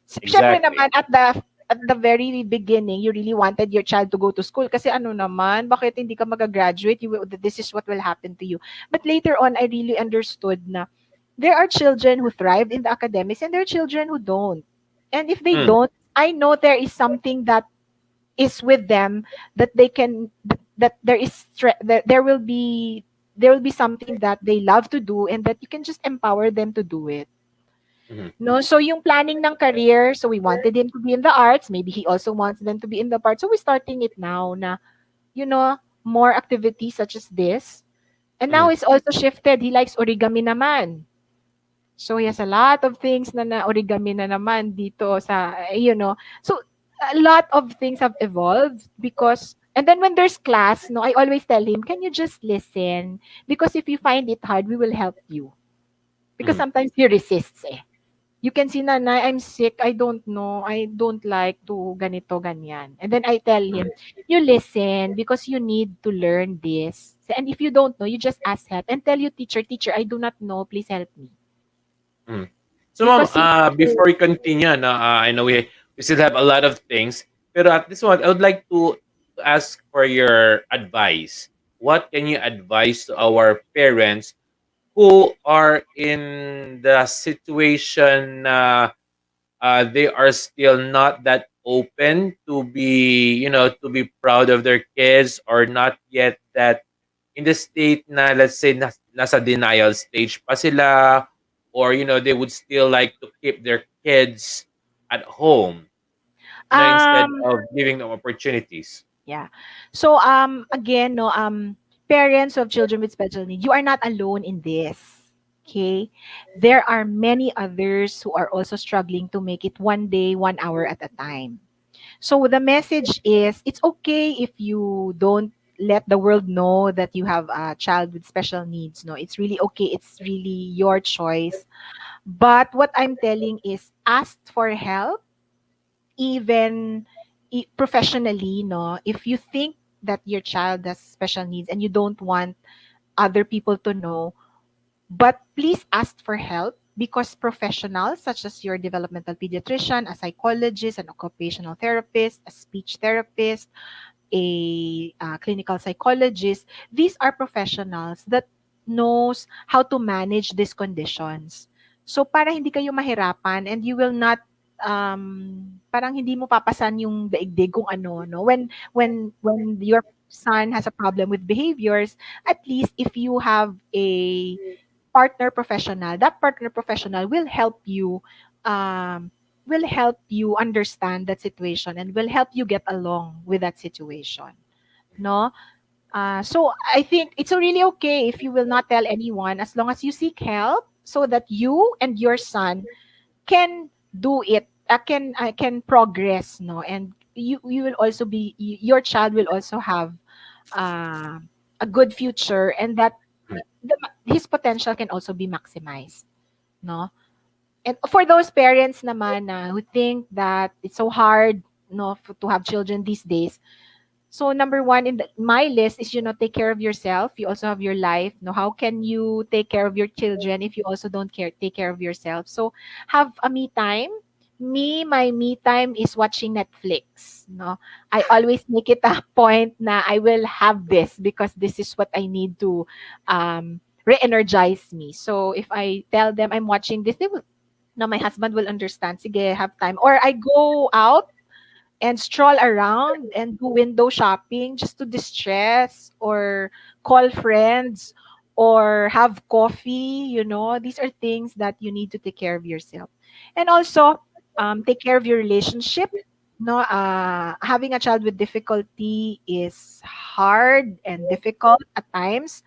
Siyempre Exactly. naman at the very beginning, you really wanted your child to go to school kasi ano naman, bakit hindi ka magagraduate? This is what will happen to you. But later on, I really understood na there are children who thrive in the academics and there are children who don't. And if they Mm, don't, I know there is something that is with them that they can that there is there will be something that they love to do and that you can just empower them to do it. mhm, No, so yung planning ng career, so we wanted him to be in the arts, maybe he also wants them to be in the arts. So we're starting it now na more activities such as this. And now mhm, it's also shifted. He likes origami naman. So he has a lot of things na origami na naman dito So a lot of things have evolved because and then when there's class, no, I always tell him, can you just listen? Because if you find it hard, we will help you. Because mhm, sometimes he resists eh. You can see nanay, I'm sick, I don't know, I don't like to ganito, ganyan. And then I tell mhm, him, you listen because you need to learn this. And if you don't know, you just ask help and tell your teacher, I do not know, please help me. mhm. So, ma'am, Because he before we continue, no, I know we still have a lot of things, pero at this one, I would like to ask for your advice. What can you advise to our parents who are in the situation they are still not that open to be to be proud of their kids, or not yet that in the state na, let's say, nasa denial stage pa sila, or they would still like to keep their kids at home, instead um of giving them opportunities. yeah. So again no parents of children with special needs, you are not alone in this. Okay? There are many others who are also struggling to make it one day, 1 hour at a time. So the message is it's okay if you don't let the world know that you have a child with special needs. No, it's really okay. It's really your choice. But what I'm telling is ask for help, even professionally. No, if you think that your child has special needs and you don't want other people to know, but please ask for help because professionals such as your developmental pediatrician, a psychologist, an occupational therapist, a speech therapist, a clinical psychologist, these are professionals that knows how to manage these conditions. So para hindi kayo mahirapan and you will not parang hindi mo papasan yung daigdig kung ano, no? When your son has a problem with behaviors, at least if you have a partner professional, that partner professional will help you understand that situation and will help you get along with that situation, no? So I think it's really okay if you will not tell anyone as long as you seek help so that you and your son can do it. Can progress, no? And you will also your child will also have uh, a good future, and that his potential can also be maximized, no? And for those parents naman na who think that it's so hard, no, to have children these days, so number one in my list is, take care of yourself. You also have your life. No, how can you take care of your children if you also don't take care of yourself? So have a me time. My me time is watching Netflix. No, I always make it a point na I will have this because this is what I need to re-energize me. So if I tell them I'm watching this, they will. No, my husband will understand. Sige, have time. Or I go out and stroll around and do window shopping just to distress or call friends or have coffee, these are things that you need to take care of yourself. And also, take care of your relationship. No, having a child with difficulty is hard and difficult at times,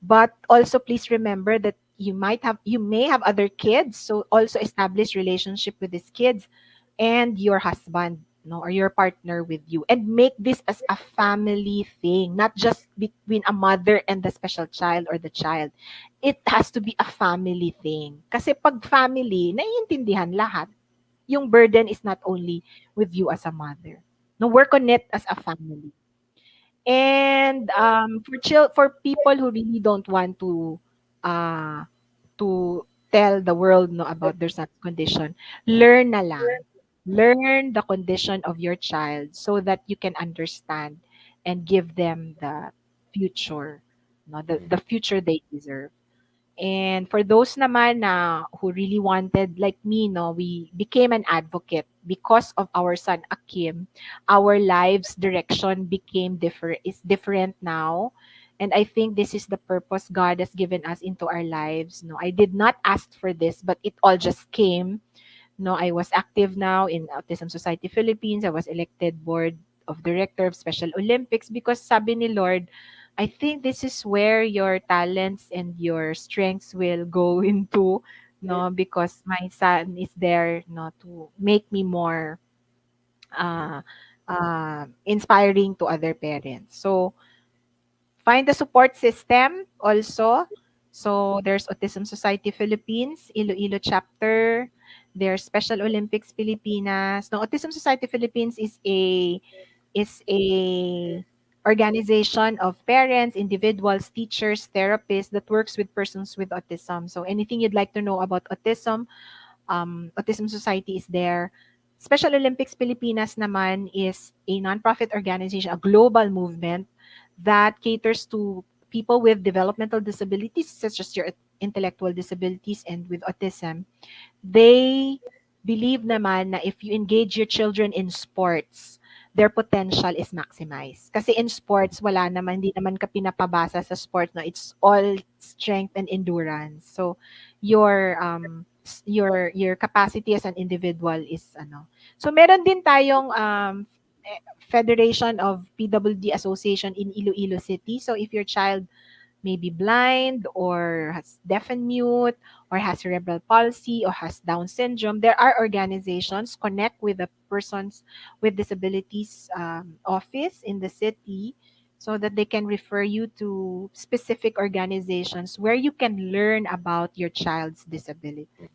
but also please remember that you may have other kids, so also establish relationship with these kids and your husband, no, or your partner with you, and make this as a family thing, not just between a mother and the special child or the child. It has to be a family thing, kasi pag family naiintindihan lahat, yung burden is not only with you as a mother. No, work on it as a family. And for people who really don't want uh to tell the world, no, about their son's condition, learn na lang. Learn the condition of your child so that you can understand and give them the future, no, the future they deserve. And for those naman na who really wanted, like me, no, we became an advocate because of our son Akim. Our lives direction became different. Is different now, and I think this is the purpose God has given us into our lives. No, I did not ask for this, but it all just came. No, I was active now in Autism Society Philippines. I was elected board of director of Special Olympics because sabi ni Lord, I think this is where your talents and your strengths will go into, no, because my son is there, no, to make me more uh, inspiring to other parents. So find the support system also. So there's Autism Society Philippines, Iloilo chapter. There's Special Olympics Pilipinas. No, Autism Society Philippines is a organization of parents, individuals, teachers, therapists that works with persons with autism. So anything you'd like to know about autism, Autism Society is there. Special Olympics Pilipinas naman is a nonprofit organization, a global movement that caters to people with developmental disabilities, such as your intellectual disabilities and with autism. They believe naman na if you engage your children in sports, their potential is maximized. Kasi in sports, wala naman, hindi naman ka pinapabasa sa sport, no? It's all strength and endurance. So, your capacity as an individual is ano. So, meron din tayong Federation of PWD Association in Iloilo City. So, if your child may be blind or has deaf and mute or has cerebral palsy or has Down syndrome, there are organizations connect with the persons with disabilities office in the city so that they can refer you to specific organizations where you can learn about your child's disability.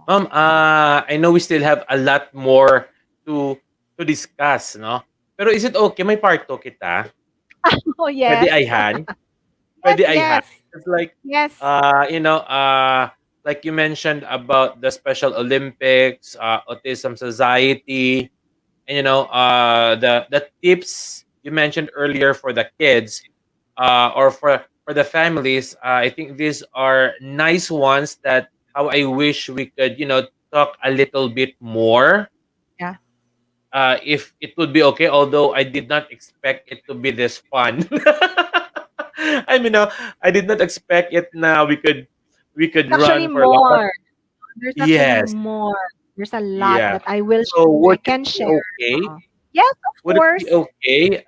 Ma'am, I know we still have a lot more to discuss, no? Pero is it okay, may part 2 kita? Oh, Puwede yes. ayhan? Yes, Puwede ayhan? yes. It's like, Yes. like you mentioned about the Special Olympics, Autism Society, and, the tips you mentioned earlier for the kids, or for the families. I think these are nice ones that how I wish we could, talk a little bit more. Yeah. If it would be okay, although I did not expect it to be this fun. I mean, I did not expect it. Now we could There's actually run for a long. But more. There's actually yes, more. There's a lot yeah. that I will So I would it can be share. okay? Yes, of Would it be course. okay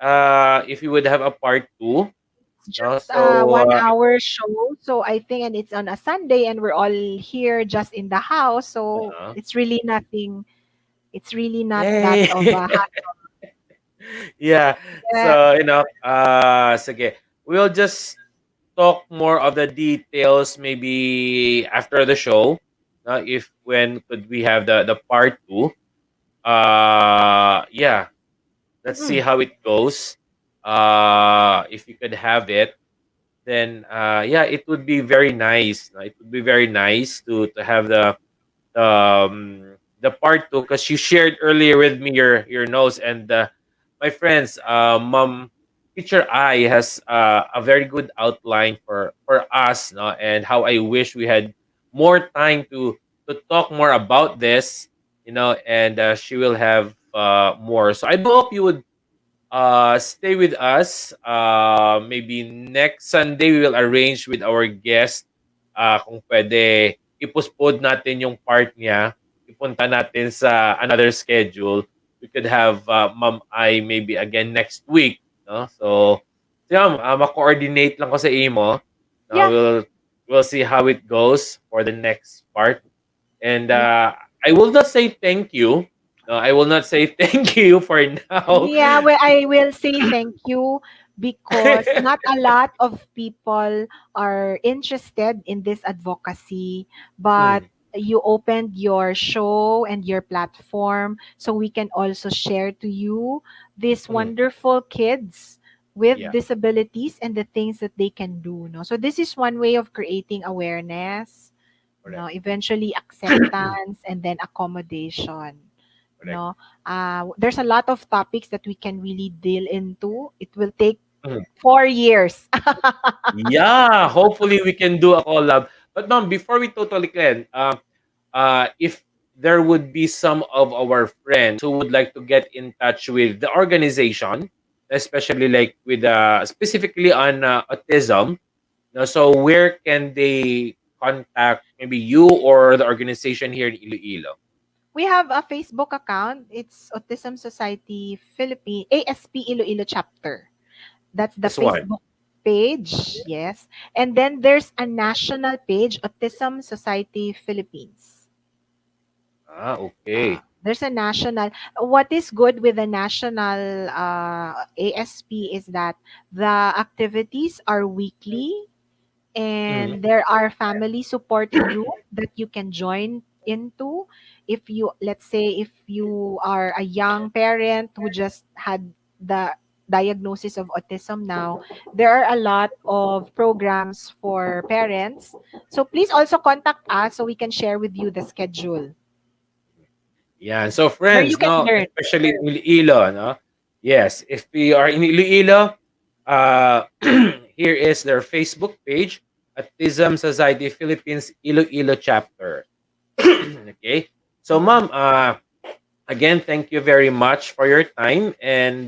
if you would have a part two? It's No, just a so 1 hour show. So I think, and it's on a Sunday, and we're all here just in the house. So uh, it's really nothing. It's really not that yay. of a Yeah. yeah. So, sige. We'll just talk more of the details maybe after the show. If when could we have the part two? Yeah. Let's see Mm-mm. how it goes. If you could have it, then yeah, it would be very nice. It would be very nice to have the part two, because you shared earlier with me your notes. And my friends, mom, teacher I has a very good outline for us, no? And how I wish we had more time to talk more about this, and she will have more. So I do hope you would stay with us. Maybe next Sunday we will arrange with our guest, kung pwede i-postpone natin yung part niya, ipunta natin sa another schedule. We could have Ma'am I maybe again next week, no? So yeah, ma-coordinate lang ko sa imo. Yeah. We'll see how it goes for the next part. And Yeah. I will not say thank you. No, I will not say thank you for now. Yeah, well, I will say thank you because not a lot of people are interested in this advocacy, but Mm, you opened your show and your platform so we can also share to you these mm, wonderful kids with yeah, disabilities and the things that they can do, no? So this is one way of creating awareness, correct. eventually acceptance and then accommodation. Correct. No, there's a lot of topics that we can really deal into. It will take Mhm. 4 years. Yeah, hopefully we can do a collab. But ma'am, before we totally end, if there would be some of our friends who would like to get in touch with the organization, especially like with specifically on autism, so where can they contact maybe you or the organization here in Iloilo? We have a Facebook account. It's Autism Society Philippine ASP Iloilo chapter. That's the This one. Facebook page. Yes. And then there's a national page, Autism Society Philippines. Okay. There's a national. What is good with the national ASP is that the activities are weekly, Mhm. and there are family support group that you can join into. If you, let's say, if you are a young parent who just had the diagnosis of autism, now there are a lot of programs for parents, so please also contact us so we can share with you the schedule Yeah, and so where you friends, can no, learn. especially in Iloilo, no? Yes, if we are in Iloilo, here is their Facebook page, Autism Society Philippines Iloilo chapter. Okay. So Mm-mm. ma'am, again, thank you very much for your time, and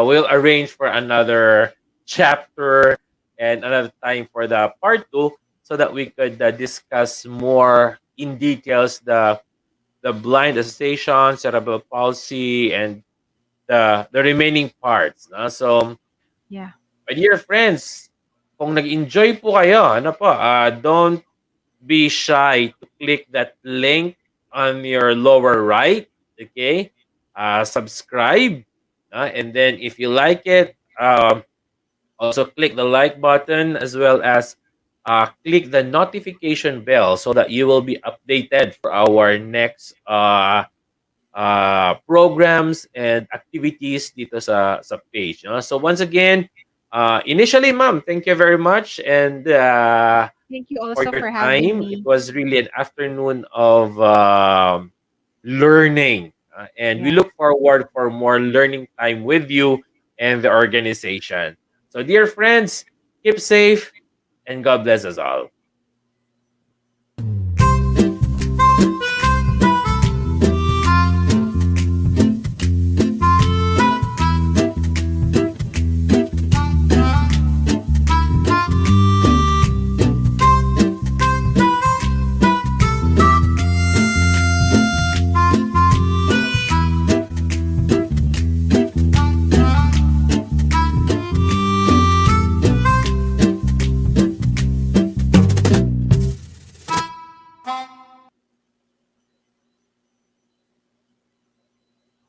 we'll arrange for another chapter and another time for the part two, so that we could discuss more in details the blind association, cerebral palsy, and the remaining parts. No? So, Yeah. my dear friends, kung nag-enjoy po kayo, ano po, don't be shy to click that link on your lower right. Okay? Subscribe. And then if you like it, also click the like button, as well as click the notification bell, so that you will be updated for our next programs and activities dito sa page. No? So once again, initially, ma'am, thank you very much, and Thank you for also your for having time. It me. was really an afternoon of learning, and we Yeah. look forward for more learning time with you and the organization. So, dear friends, keep safe and God bless us all.